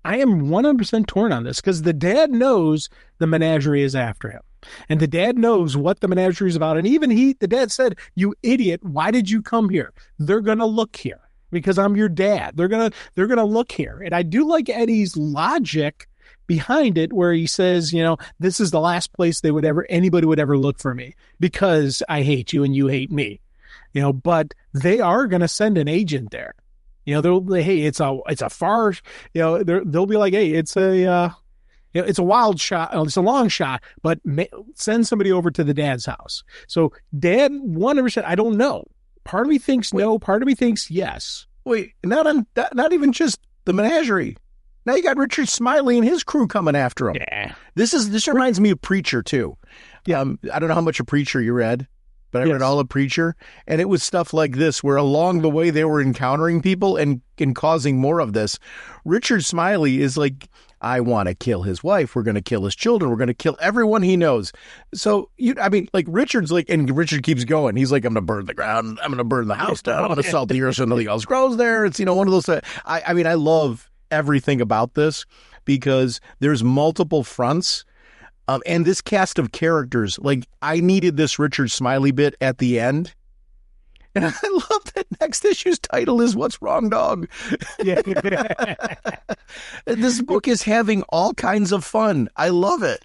I am 100% torn on this because the dad knows the menagerie is after him. And the dad knows what the menagerie is about. And even the dad said, you idiot, why did you come here? They're going to look here because I'm your dad. They're going to look here. And I do like Eddie's logic behind it where he says, this is the last place anybody would ever look for me because I hate you and you hate me. But they are going to send an agent there. They'll hey, it's a far, they'll be like, hey, it's a wild shot, it's a long shot, but send somebody over to the dad's house. So dad, 100%, I don't know. Part of me thinks no, part of me thinks yes. Wait, not even just the menagerie. Now you got Richard Smiley and his crew coming after him. Yeah. This reminds me of Preacher too. Yeah. I don't know how much of Preacher you read. But I read all of Preacher, and it was stuff like this, where along the way they were encountering people and causing more of this. Richard Smiley is like, I want to kill his wife. We're going to kill his children. We're going to kill everyone he knows. So, Richard's like, and Richard keeps going. He's like, I'm going to burn the ground. I'm going to burn the house down. I'm going to salt the earth so nothing else grows there. It's, one of those. I love everything about this because there's multiple fronts. And this cast of characters, like I needed this Richard Smiley bit at the end. And I love that next issue's title is What's Wrong, Dog? Yeah. This book is having all kinds of fun. I love it.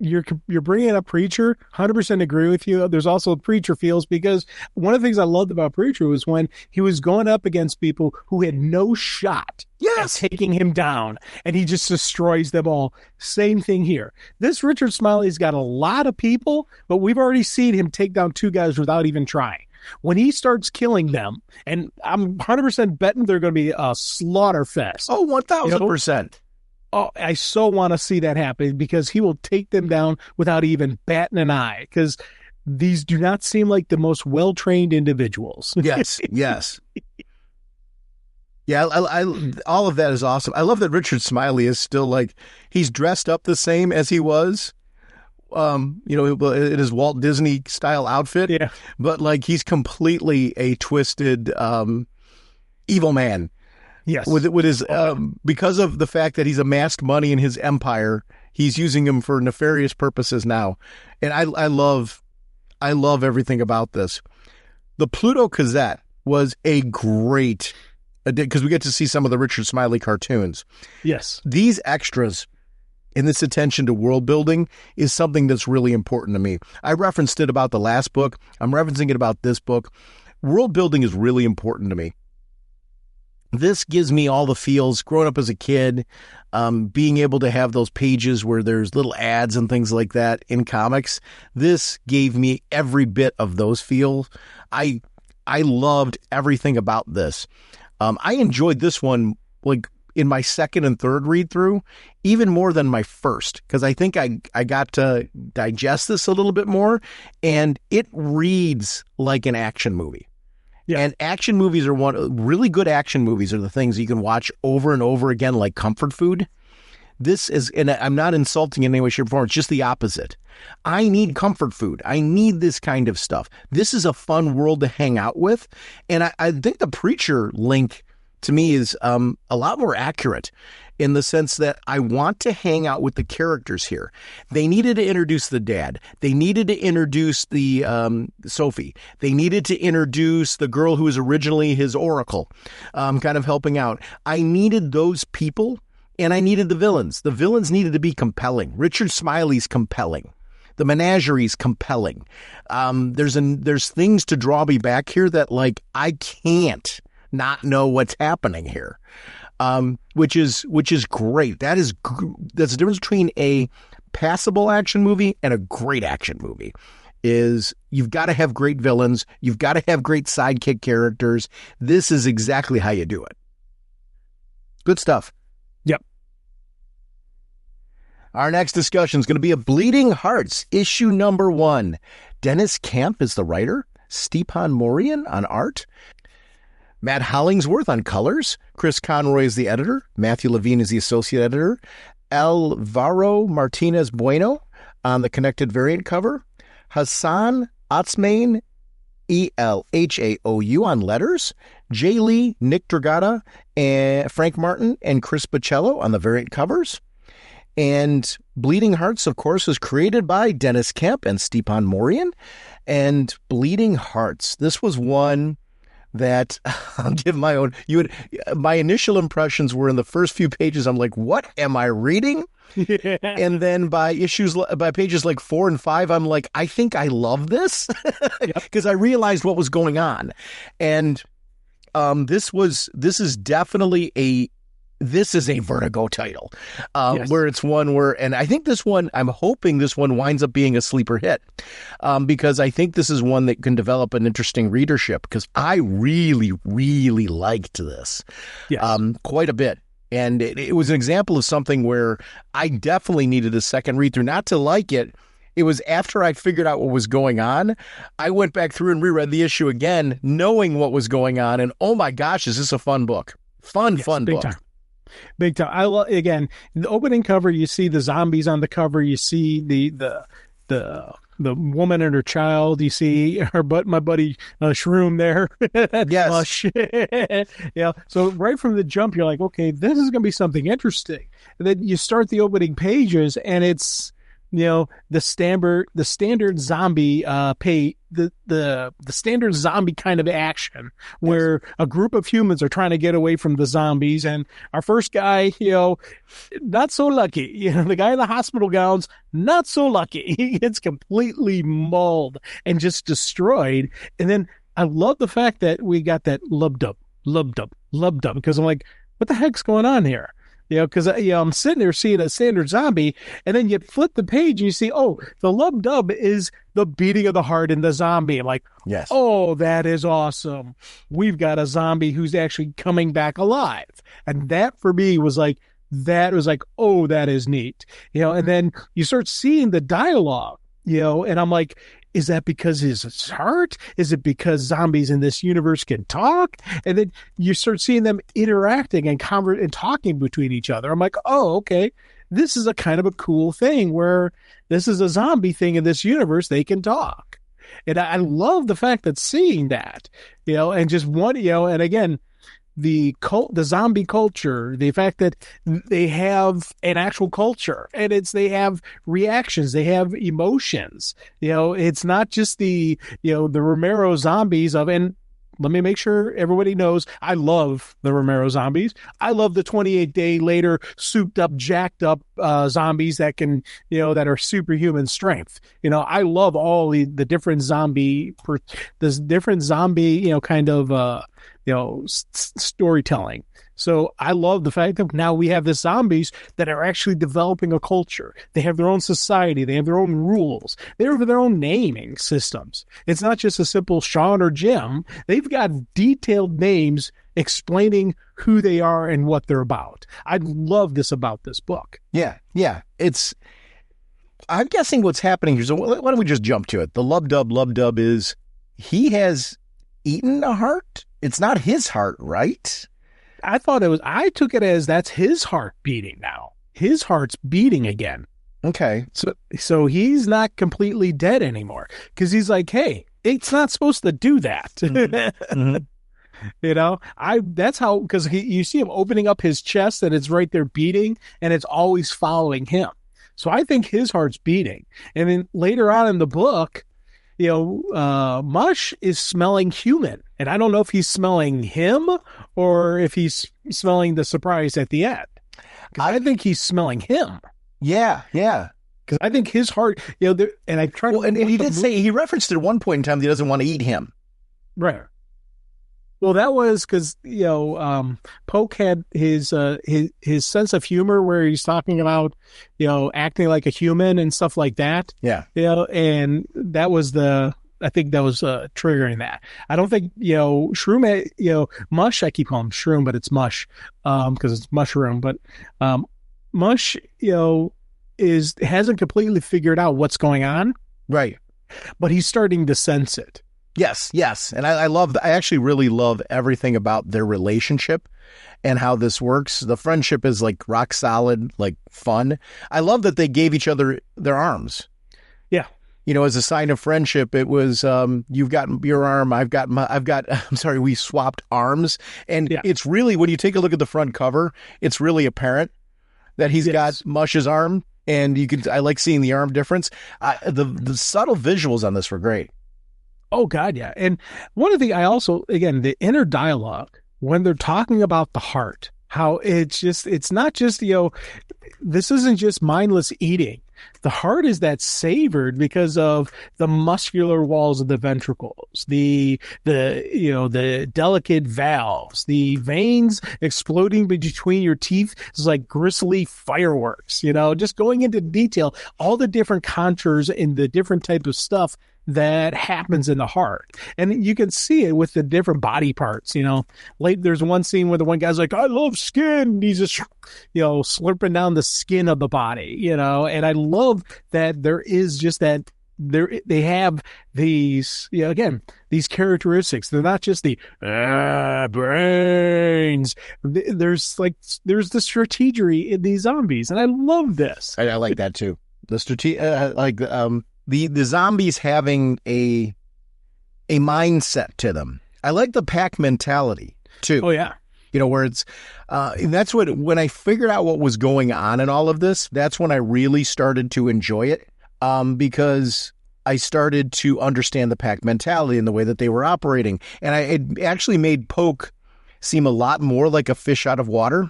You're bringing up Preacher. 100% agree with you. There's also Preacher feels because one of the things I loved about Preacher was when he was going up against people who had no shot at taking him down, and he just destroys them all. Same thing here. This Richard Smiley's got a lot of people, but we've already seen him take down two guys without even trying. When he starts killing them, and I'm 100% betting they're going to be a slaughter fest. Oh, 1,000%. Oh, I so want to see that happen because he will take them down without even batting an eye, because these do not seem like the most well-trained individuals. Yes, yes. Yeah, I all of that is awesome. I love that Richard Smiley is still like, he's dressed up the same as he was, in his Walt Disney style outfit. Yeah. But like, he's completely a twisted evil man. Yes. With his because of the fact that he's amassed money in his empire, he's using them for nefarious purposes now. And I love everything about this. The Pluto Gazette was a great, because we get to see some of the Richard Smiley cartoons. Yes. These extras and this attention to world building is something that's really important to me. I referenced it about the last book. I'm referencing it about this book. World building is really important to me. This gives me all the feels growing up as a kid, being able to have those pages where there's little ads and things like that in comics. This gave me every bit of those feels. I loved everything about this. I enjoyed this one like in my second and third read through even more than my first, because I think I got to digest this a little bit more, and it reads like an action movie. Yeah. And action movies are really good action movies are the things you can watch over and over again, like comfort food. This is, and I'm not insulting in any way, shape, or form. It's just the opposite. I need comfort food. I need this kind of stuff. This is a fun world to hang out with. And I think the Preacher link to me is a lot more accurate in the sense that I want to hang out with the characters here. They needed to introduce the dad. They needed to introduce the Sophie. They needed to introduce the girl who was originally his oracle, kind of helping out. I needed those people, and I needed the villains. The villains needed to be compelling. Richard Smiley's compelling. The menagerie's compelling. There's things to draw me back here that like I can't not know what's happening here. Which is great. That's the difference between a passable action movie and a great action movie. Is you've got to have great villains, you've got to have great sidekick characters. This is exactly how you do it. Good stuff. Yep. Our next discussion is going to be a Bleeding Hearts issue number 1. Dennis Camp is the writer, Stepan Morian on art, Matt Hollingsworth on colors, Chris Conroy is the editor, Matthew Levine is the associate editor, Alvaro Martinez Bueno on the connected variant cover, Hassan Atsmain, Elhaou on letters, Jay Lee, Nick Dragata, and Frank Martin and Chris Bocello on the variant covers. And Bleeding Hearts, of course, is created by Dennis Kemp and Stepan Morian. And Bleeding Hearts, this was one that I'll give my own. My initial impressions were in the first few pages. I'm like, what am I reading? Yeah. And then by pages like 4 and 5, I'm like, I think I love this because I realized what was going on. And this is definitely a Vertigo title, yes. Where it's one where, and I think this one, I'm hoping this one winds up being a sleeper hit, because I think this is one that can develop an interesting readership, because I really, really liked this, yes. Quite a bit. And it was an example of something where I definitely needed a second read through, not to like it. It was after I figured out what was going on, I went back through and reread the issue again, knowing what was going on. And oh my gosh, is this a fun book? Fun book. Time. Big time. I love, again, the opening cover, you see the zombies on the cover, you see the woman and her child, you see my buddy Shroom there. Yes. Yeah. So right from the jump, you're like, okay, this is going to be something interesting. And then you start the opening pages, and it's, the standard zombie the standard zombie kind of action where a group of humans are trying to get away from the zombies, and our first guy, not so lucky. The guy in the hospital gowns, not so lucky. He gets completely mauled and just destroyed. And then I love the fact that we got that lub-dub, because I'm like, what the heck's going on here? Because I'm sitting there seeing a standard zombie, and then you flip the page and you see, oh, the lub-dub is the beating of the heart in the zombie. I'm like, yes. Oh, that is awesome. We've got a zombie who's actually coming back alive. And that for me was like, that was like, oh, that is neat. And then you start seeing the dialogue, and I'm like, is that because his heart? Is it because zombies in this universe can talk? And then you start seeing them interacting and talking between each other. I'm like, oh, okay. This is a kind of a cool thing where this is a zombie thing in this universe. They can talk. And I love the fact that seeing that, and just one, and again, the zombie culture, the fact that they have an actual culture and they have reactions, they have emotions, it's not just the Romero zombies and let me make sure everybody knows I love the Romero zombies. I love the 28 day later souped up, jacked up zombies that can, that are superhuman strength. I love all the different zombie, kind of, storytelling. So I love the fact that now we have the zombies that are actually developing a culture. They have their own society. They have their own rules. They have their own naming systems. It's not just a simple Sean or Jim. They've got detailed names explaining who they are and what they're about. I love this about this book. Yeah. I'm guessing what's happening here. So why don't we just jump to it? The lub dub is he has eaten a heart. It's not his heart, right? I took it as that's his heart beating now. His heart's beating again. Okay. So he's not completely dead anymore because he's like, hey, it's not supposed to do that. Mm-hmm. That's how, because you see him opening up his chest and it's right there beating and it's always following him. So I think his heart's beating. And then later on in the book, Mush is smelling human. And I don't know if he's smelling him or if he's smelling the surprise at the end. I think he's smelling him. Yeah. Because I think his heart, and I tried. Well, and he did say, he referenced at one point in time that he doesn't want to eat him. Right. Well, that was because Poke had his sense of humor where he's talking about acting like a human and stuff like that. Yeah. And that was I think that was triggering that. I don't think Shroom, Mush. I keep calling him Shroom, but it's Mush because it's mushroom. But Mush, hasn't completely figured out what's going on. Right. But he's starting to sense it. Yes. And I actually really love everything about their relationship and how this works. The friendship is like rock solid, like fun. I love that they gave each other their arms. Yeah. As a sign of friendship, it was, you've got your arm. I'm sorry, we swapped arms. And It's really, when you take a look at the front cover, it's really apparent that he's got Mush's arm and I like seeing the arm difference. The subtle visuals on this were great. Oh, God, yeah. And one of the, the inner dialogue, when they're talking about the heart, how it's not just, this isn't just mindless eating. The heart is that savored because of the muscular walls of the ventricles, the delicate valves, the veins exploding between your teeth is like gristly fireworks, just going into detail, all the different contours and the different type of stuff that happens in the heart. And you can see it with the different body parts, there's one scene where the one guy's like, I love skin. He's just, slurping down the skin of the body, and I love that there is just that they have these, these characteristics. They're not just the brains. There's the strategery in these zombies. And I love this. I like that too. The zombies having a mindset to them. I like the pack mentality too. Oh yeah. Where it's, and that's when I figured out what was going on in all of this, that's when I really started to enjoy it. Because I started to understand the pack mentality and the way that they were operating. And it actually made Poke seem a lot more like a fish out of water.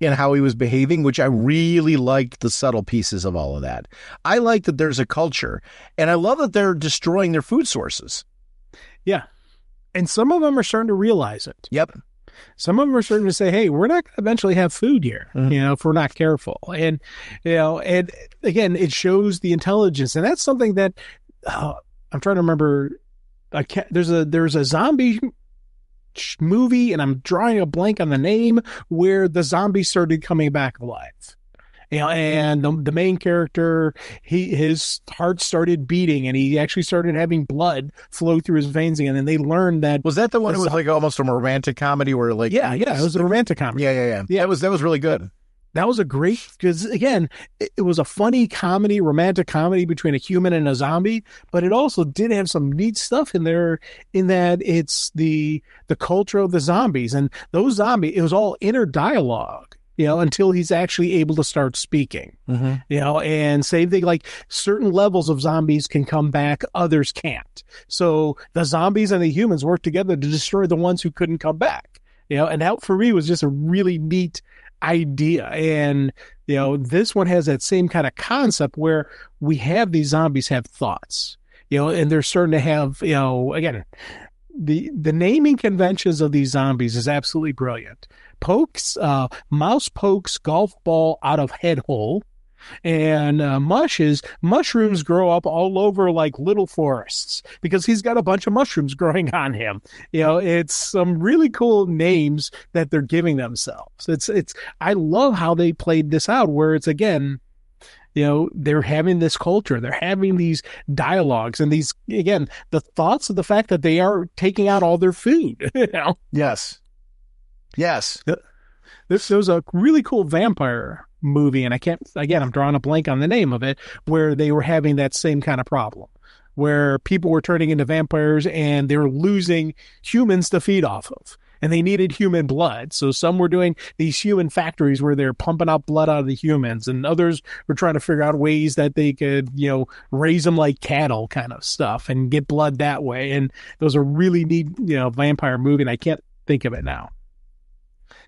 And how he was behaving, which I really liked the subtle pieces of all of that. I like that there's a culture, and I love that they're destroying their food sources. Yeah. And some of them are starting to realize it. Yep. Some of them are starting to say, hey, we're not going to eventually have food here, if we're not careful. And, and again, it shows the intelligence. And that's something that I'm trying to remember. There's a zombie movie, and I'm drawing a blank on the name, where the zombies started coming back alive. And the main character, his heart started beating, and he actually started having blood flow through his veins again. And they learned that was that the one who was like almost a romantic comedy where it was a romantic comedy. Yeah. That was really good. That was a great, because again, it was a funny comedy, romantic comedy between a human and a zombie, but it also did have some neat stuff in there, in that it's the culture of the zombies, and those zombies, it was all inner dialogue. Until he's actually able to start speaking, and say they like certain levels of zombies can come back, others can't. So the zombies and the humans work together to destroy the ones who couldn't come back, and that for me was just a really neat idea. And, this one has that same kind of concept where we have these zombies have thoughts, and they're starting to have, again, the naming conventions of these zombies is absolutely brilliant. Mouse pokes golf ball out of head hole, and mushrooms grow up all over like little forests, because he's got a bunch of mushrooms growing on him. It's some really cool names that they're giving themselves. I love how they played this out, where it's, again, they're having this culture, they're having these dialogues, and these, again, the thoughts of the fact that they are taking out all their food. Yes. This was a really cool vampire movie, and I'm drawing a blank on the name of it, where they were having that same kind of problem, where people were turning into vampires and they were losing humans to feed off of, and they needed human blood. So some were doing these human factories where they're pumping out blood out of the humans, and others were trying to figure out ways that they could, raise them like cattle kind of stuff and get blood that way. And it was a really neat, vampire movie, and I can't think of it now.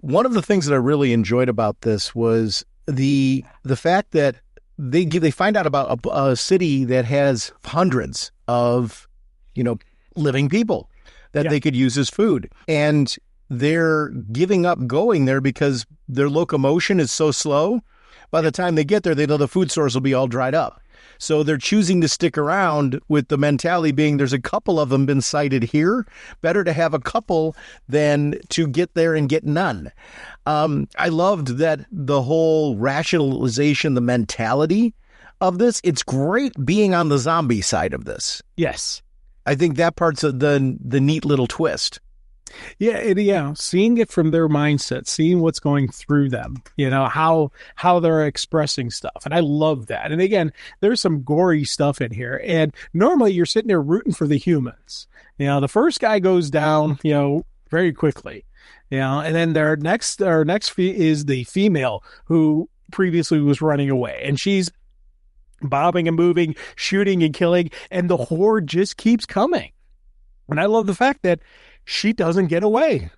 One of the things that I really enjoyed about this was the fact that they find out about a city that has hundreds of, living people that they could use as food. And they're giving up going there because their locomotion is so slow. By the time they get there, they know the food source will be all dried up. So they're choosing to stick around, with the mentality being there's a couple of them been sighted here. Better to have a couple than to get there and get none. I loved that the whole rationalization, the mentality of this. It's great being on the zombie side of this. Yes. I think that part's the neat little twist. Yeah, seeing it from their mindset, seeing what's going through them, how they're expressing stuff. And I love that. And again, there's some gory stuff in here. And normally you're sitting there rooting for the humans. The first guy goes down, very quickly. And then our next is the female who previously was running away. And she's bobbing and moving, shooting and killing. And the horde just keeps coming. And I love the fact that she doesn't get away.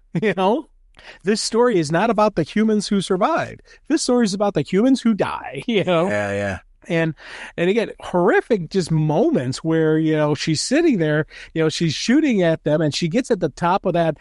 This story is not about the humans who survived. This story is about the humans who die. Yeah. And again, horrific just moments where, she's sitting there, she's shooting at them, and she gets at the top of that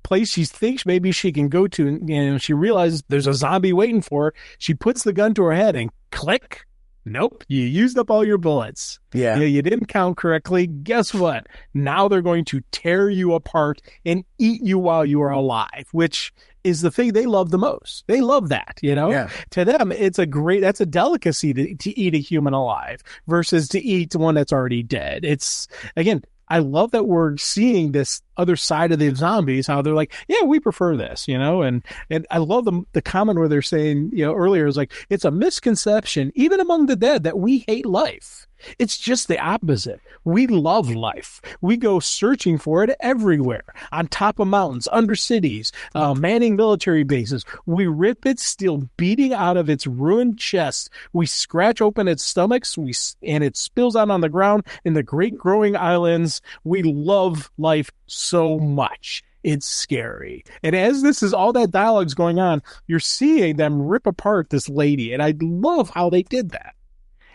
place she thinks maybe she can go to, and she realizes there's a zombie waiting for her. She puts the gun to her head, and click. Nope, you used up all your bullets. Yeah. You didn't count correctly. Guess what? Now they're going to tear you apart and eat you while you are alive, which is the thing they love the most. They love that, Yeah. To them, that's a delicacy to eat a human alive versus to eat one that's already dead. It's, again, I love that we're seeing this other side of the zombies, how they're like, yeah, we prefer this, and I love the comment where they're saying, earlier, is like, it's a misconception, even among the dead, that we hate life. It's just the opposite. We love life. We go searching for it everywhere, on top of mountains, under cities, manning military bases. We rip its steel beating out of its ruined chest. We scratch open its stomachs, and it spills out on the ground in the great growing islands. We love life so much. It's scary. And as this is all that dialogue's going on, you're seeing them rip apart this lady. And I love how they did that.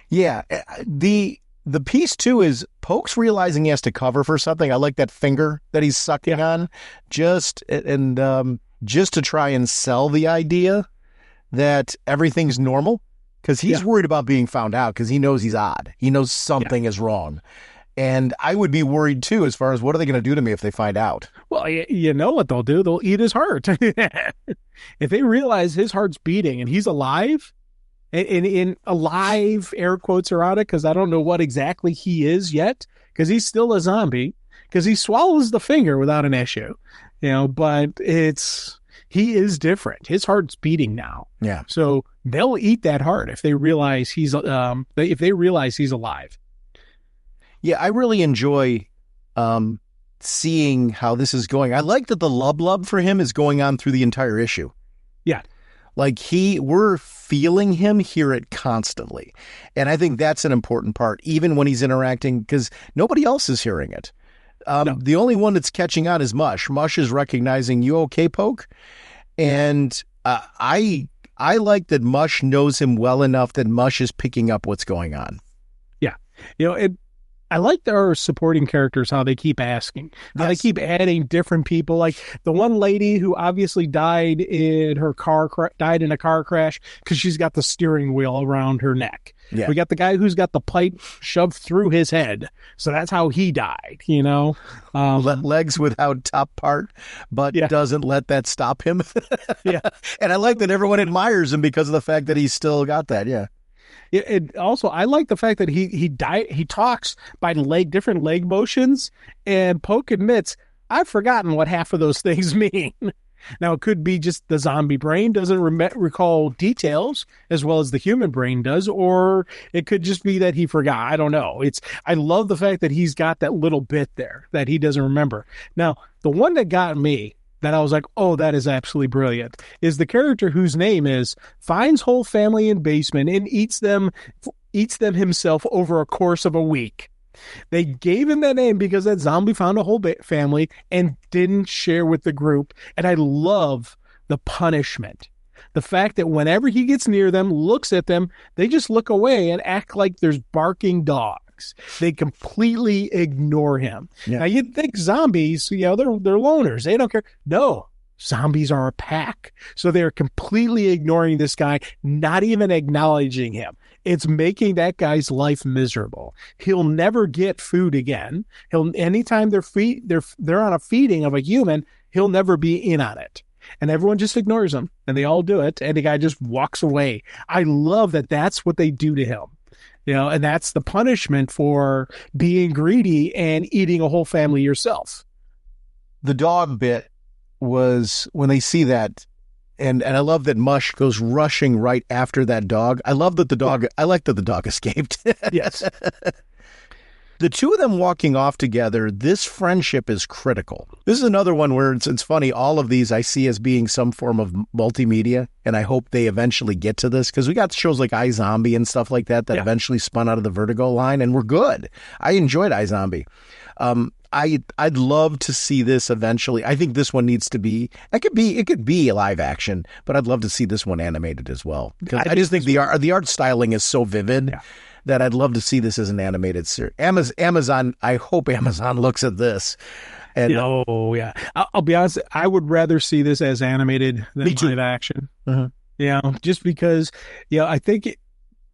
Yeah. The piece too is Pokes realizing he has to cover for something. I like that finger that he's sucking on, just to try and sell the idea that everything's normal, because he's worried about being found out, because he knows he's odd. He knows something is wrong. And I would be worried too, as far as what are they going to do to me if they find out? Well, you know what they'll do? They'll eat his heart. If they realize his heart's beating and he's alive, and in alive, air quotes are on it, because I don't know what exactly he is yet, because he's still a zombie, because he swallows the finger without an issue, but he is different. His heart's beating now. Yeah. So they'll eat that heart if they realize he's alive. Yeah, I really enjoy seeing how this is going. I like that the lub for him is going on through the entire issue. Yeah. Like we're feeling him hear it constantly. And I think that's an important part, even when he's interacting, because nobody else is hearing it. No. The only one that's catching on is Mush. Mush is recognizing, you okay, Poke? And I like that Mush knows him well enough that Mush is picking up what's going on. Yeah. I like their supporting characters, how they keep asking. How they keep adding different people. Like the one lady who obviously died in a car crash because she's got the steering wheel around her neck. Yeah. We got the guy who's got the pipe shoved through his head. So that's how he died, legs without top part, but doesn't let that stop him. Yeah. And I like that everyone admires him because of the fact that he's still got that. Yeah. Also, I like the fact that he talks by different leg motions, and Poke admits, I've forgotten what half of those things mean. Now, it could be just the zombie brain doesn't recall details as well as the human brain does, or it could just be that he forgot. I don't know. I love the fact that he's got that little bit there that he doesn't remember. Now, the one that got me, that I was like, oh, that is absolutely brilliant, is the character whose name is finds whole family in basement and eats them himself over a course of a week. They gave him that name because that zombie found a whole family and didn't share with the group. And I love the punishment. The fact that whenever he gets near them, looks at them, they just look away and act like there's barking dogs. They completely ignore him. Yeah. Now, you'd think zombies, they're loners. They don't care. No, zombies are a pack. So they're completely ignoring this guy, not even acknowledging him. It's making that guy's life miserable. He'll never get food again. Anytime they're on a feeding of a human, he'll never be in on it. And everyone just ignores him, and they all do it, and the guy just walks away. I love that that's what they do to him. And that's the punishment for being greedy and eating a whole family yourself. The dog bit was when they see that, and I love that Mush goes rushing right after that dog. I like that the dog escaped. Yes. The two of them walking off together, this friendship is critical. This is another one where it's funny. All of these I see as being some form of multimedia, and I hope they eventually get to this, because we got shows like iZombie and stuff like that eventually spun out of the Vertigo line, and were good. I enjoyed iZombie. I'd love to see this eventually. I think this one needs to be. It could be live action, but I'd love to see this one animated as well, because I just think the art styling is so vivid. Yeah. That I'd love to see this as an animated series. Amazon, I hope Amazon looks at this. And, I'll be honest, I would rather see this as animated than live action. Uh-huh. Just because, I think,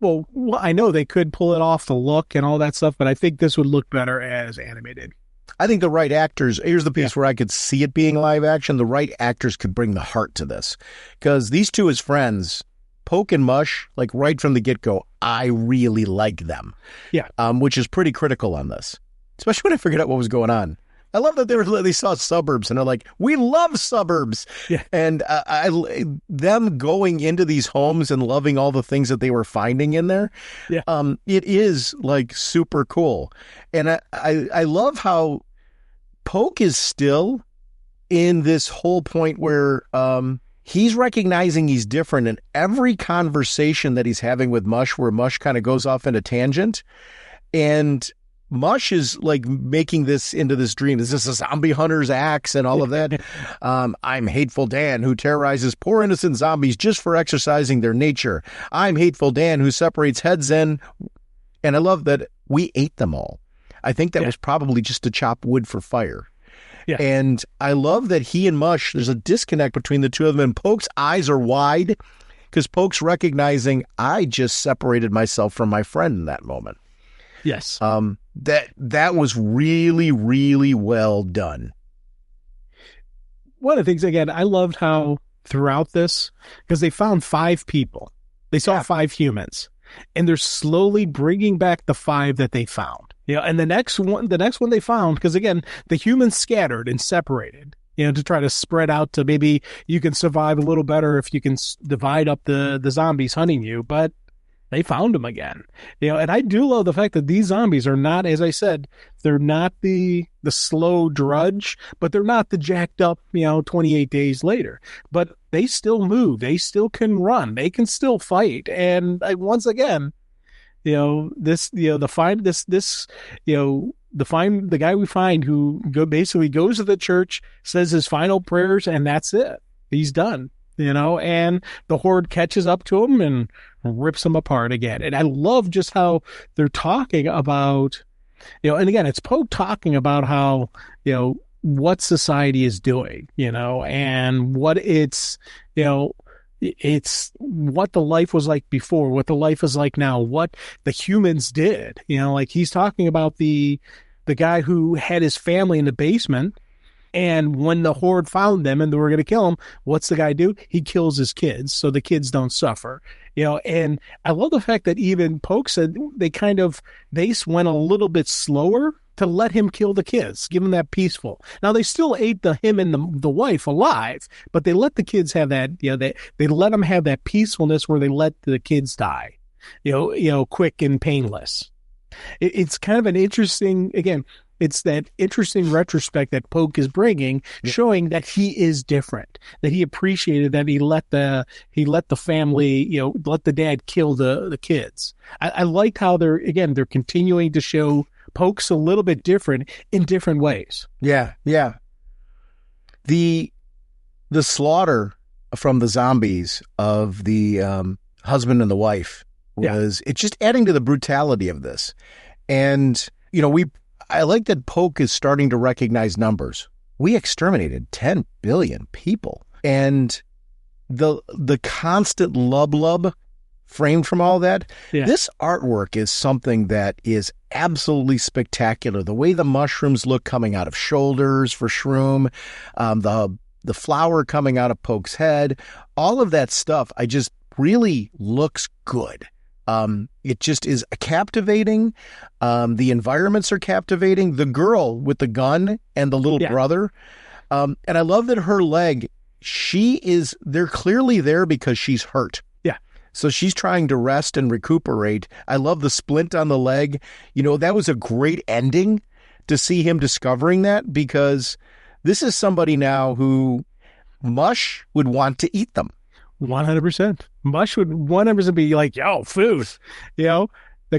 I know they could pull it off the look and all that stuff, but I think this would look better as animated. I think the right actors, here's the piece where I could see it being live action. The right actors could bring the heart to this, because these two as friends, Poke and Mush, like right from the get-go, I really like them. Yeah. Which is pretty critical on this, especially when I figured out what was going on. I love that they saw suburbs and they're like, we love suburbs. Yeah. And them going into these homes and loving all the things that they were finding in there. Yeah. It is like super cool. And I love how Poke is still in this whole point where, he's recognizing he's different, in every conversation that he's having with Mush, where Mush kind of goes off in a tangent, and Mush is like making this into this dream. Is this a zombie hunter's axe and all of that? I'm Hateful Dan, who terrorizes poor innocent zombies just for exercising their nature. I'm Hateful Dan, who separates heads and I love that we ate them all. I think that was probably just to chop wood for fire. Yeah. And I love that he and Mush, there's a disconnect between the two of them, and Poke's eyes are wide because Poke's recognizing, I just separated myself from my friend in that moment. Yes. That was really, really well done. one of the things, again, I loved how throughout this, because they found 5 people. They saw 5 humans, and they're slowly bringing back the 5 that they found. And the next one they found, because again, the humans scattered and separated, to try to spread out to maybe you can survive a little better if you can divide up the zombies hunting you, but they found them again. And I do love the fact that these zombies are not, as I said, they're not the slow drudge, but they're not the jacked up, 28 days later. But they still move. They still can run. They can still fight. And once again, the guy we find who basically goes to the church, says his final prayers, and that's it. He's done. And the horde catches up to him and rips him apart again. And I love just how they're talking about, and again, it's Poe talking about how, what society is doing, and what it's what the life was like before, what the life is like now, what the humans did, like he's talking about the guy who had his family in the basement. And when the horde found them and they were going to kill him, what's the guy do? He kills his kids so the kids don't suffer. And I love the fact that even Polk said they went a little bit slower to let him kill the kids, give them that peaceful. Now they still ate him and the wife alive, but they let the kids have that, they let them have that peacefulness where they let the kids die, quick and painless. It's kind of an interesting, again, it's that interesting retrospect that Polk is bringing, showing that he is different, that he appreciated that he let the family, let the dad kill the kids. I liked how they're continuing to show Polk's a little bit different in different ways. Yeah. Yeah. The slaughter from the zombies of the husband and the wife it's just adding to the brutality of this. And, I like that Polk is starting to recognize numbers. We exterminated 10 billion people. And the constant lub framed from all that, this artwork is something that is absolutely spectacular. The way the mushrooms look coming out of shoulders for Shroom, the flower coming out of Polk's head, all of that stuff, I just really looks good. It just is captivating. The environments are captivating. The girl with the gun and the little brother. And I love that her leg, they're clearly there because she's hurt. Yeah. So she's trying to rest and recuperate. I love the splint on the leg. That was a great ending to see him discovering that, because this is somebody now who Mush would want to eat them. 100%. Mush would 100% be like, yo, food. The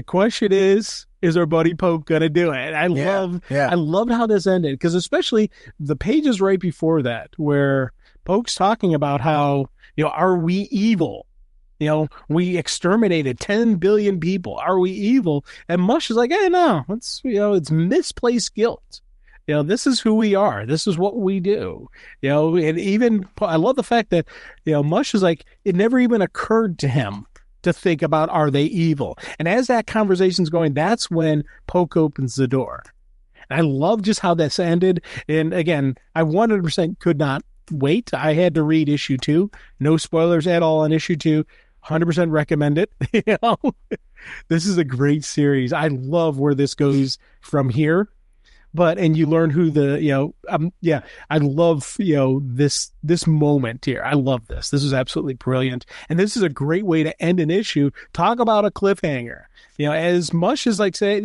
question is our buddy Pope going to do it? I loved how this ended, because especially the pages right before that, where Pope's talking about how, are we evil? We exterminated 10 billion people. Are we evil? And Mush is like, hey, no, it's misplaced guilt. This is who we are. This is what we do. And even I love the fact that, Mush is like, it never even occurred to him to think about, are they evil? And as that conversation's going, that's when Poke opens the door. And I love just how this ended. And again, I 100% could not wait. I had to read issue 2. No spoilers at all on issue 2. 100% recommend it. This is a great series. I love where this goes from here. And you learn who I love, this moment here. I love this. This is absolutely brilliant. And this is a great way to end an issue. Talk about a cliffhanger. As Mush is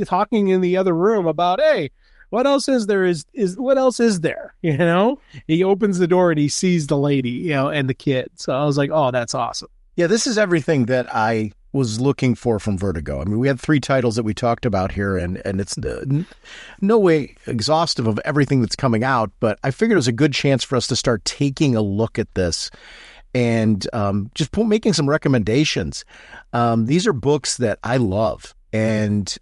talking in the other room about, hey, what else is there? What else is there? He opens the door and he sees the lady, and the kid. So I was like, oh, that's awesome. Yeah, this is everything that I was looking for from Vertigo. I mean, we had 3 titles that we talked about here, and it's no way exhaustive of everything that's coming out, but I figured it was a good chance for us to start taking a look at this and just making some recommendations. These are books that I love, and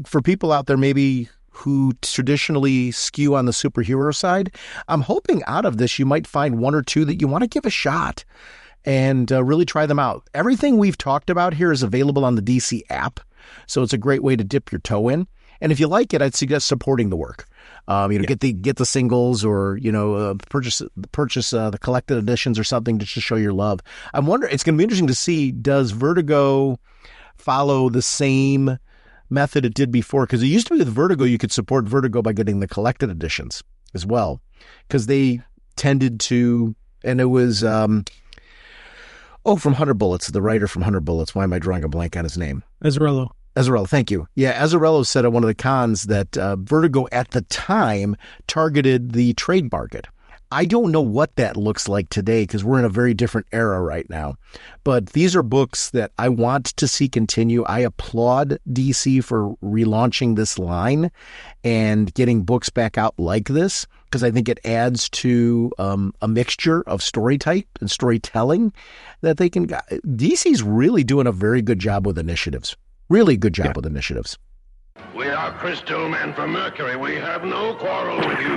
for people out there maybe who traditionally skew on the superhero side, I'm hoping out of this you might find 1 or 2 that you want to give a shot and really try them out. Everything we've talked about here is available on the DC app, so it's a great way to dip your toe in. And if you like it, I'd suggest supporting the work. Get the singles or purchase the collected editions or something to show your love. I'm wondering, it's going to be interesting to see, does Vertigo follow the same method it did before? Because it used to be with Vertigo, you could support Vertigo by getting the collected editions as well, because they tended to, and it was from 100 Bullets, the writer from 100 Bullets. Why am I drawing a blank on his name? Ezra, thank you. Yeah, Ezra said at one of the cons that Vertigo at the time targeted the trade market. I don't know what that looks like today because we're in a very different era right now. But these are books that I want to see continue. I applaud DC for relaunching this line and getting books back out like this, because I think it adds to a mixture of story type and storytelling that they can. DC's really doing a very good job with initiatives. Really good job with initiatives. We are Crystal Men from Mercury. We have no quarrel with you.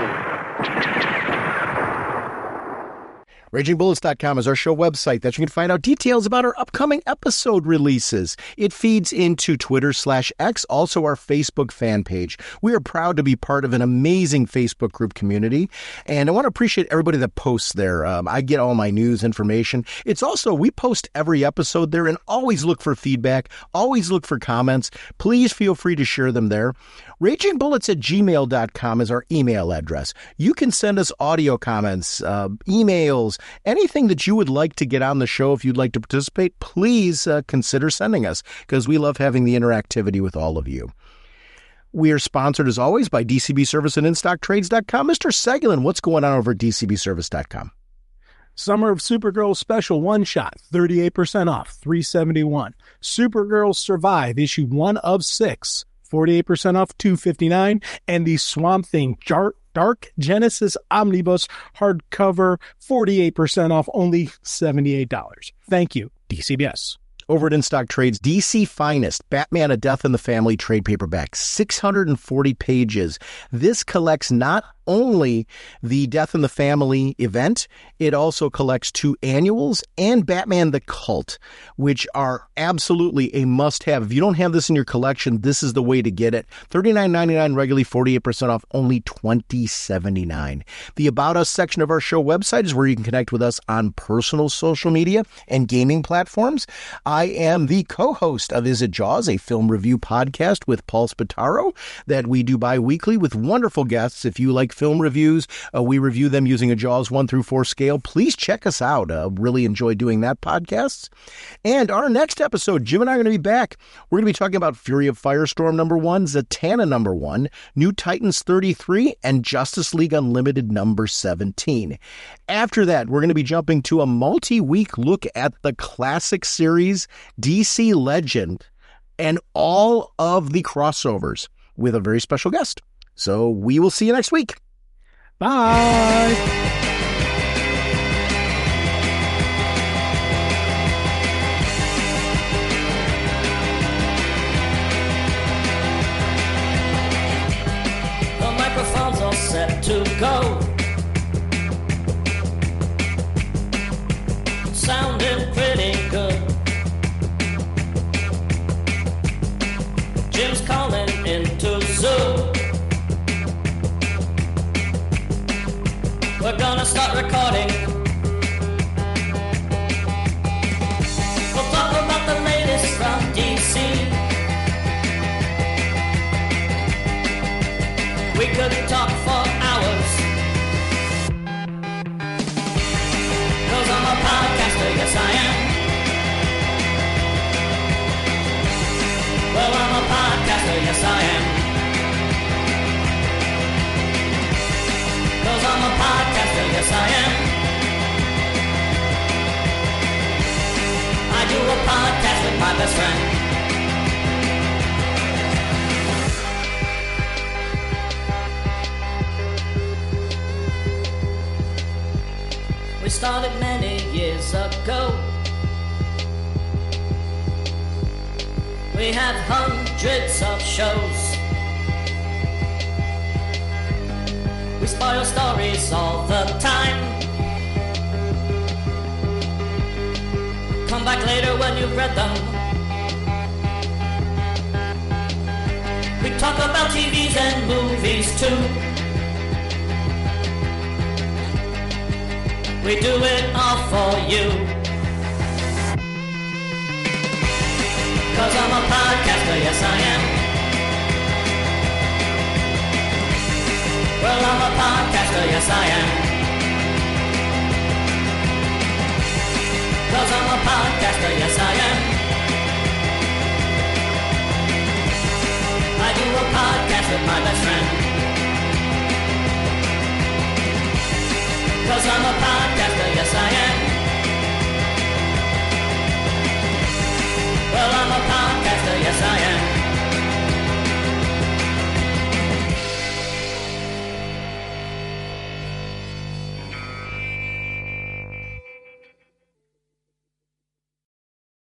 RagingBullets.com is our show website that you can find out details about our upcoming episode releases. It feeds into Twitter/X, also our Facebook fan page. We are proud to be part of an amazing Facebook group community, and I want to appreciate everybody that posts there. I get all my news information. It's also, we post every episode there, and always look for feedback, always look for comments. Please feel free to share them there. RagingBullets@gmail.com is our email address. You can send us audio comments, emails, anything that you would like to get on the show. If you'd like to participate, please consider sending us, because we love having the interactivity with all of you. We are sponsored, as always, by DCB Service and InStockTrades.com. Mr. Seguin, what's going on over at DCBService.com? Summer of Supergirl special one-shot, 38% off, $371. Supergirl Survive, issue 1 of 6, 48% off, $259. And the Swamp Thing Dark Genesis Omnibus hardcover, 48% off, only $78. Thank you, DCBS. Over at In Stock Trades, DC Finest, Batman: A Death in the Family trade paperback, 640 pages. This collects not only the Death in the Family event, it also collects 2 annuals and Batman the Cult, which are absolutely a must-have. If you don't have this in your collection, this is the way to get it. $39.99 regularly, 48% off, only $20.79. The About Us section of our show website is where you can connect with us on personal social media and gaming platforms. I am the co-host of Is It Jaws, a film review podcast with Paul Spataro that we do bi-weekly with wonderful guests. If you like film reviews, we review them using a Jaws 1 through 4 scale. Please check us out. Really enjoy doing that podcast. And our next episode, Jim and I are going to be back. We're going to be talking about Fury of Firestorm #1, Zatanna #1, New Titans 33, and Justice League Unlimited #17. After that, we're going to be jumping to a multi-week look at the classic series DC Legend and all of the crossovers with a very special guest. So we will see you next week. Bye. The microphone's all set to go. Sounding pretty good. Jim's calling into Zoom. We're gonna start recording. We'll talk about the latest from DC. We could talk for hours. 'Cause I'm a podcaster, yes I am. Well, I'm a podcaster, yes I am. 'Cause I'm a podcaster, yes I am. I do a podcast with my best friend. We started many years ago. We have hundreds of shows. We spoil stories all the time. Come back later when you've read them. We talk about TVs and movies too. We do it all for you. 'Cause I'm a podcaster, yes I am. Well, I'm a podcaster, yes I am. 'Cause I'm a podcaster, yes I am. I do a podcast with my best friend. 'Cause I'm a podcaster, yes I am.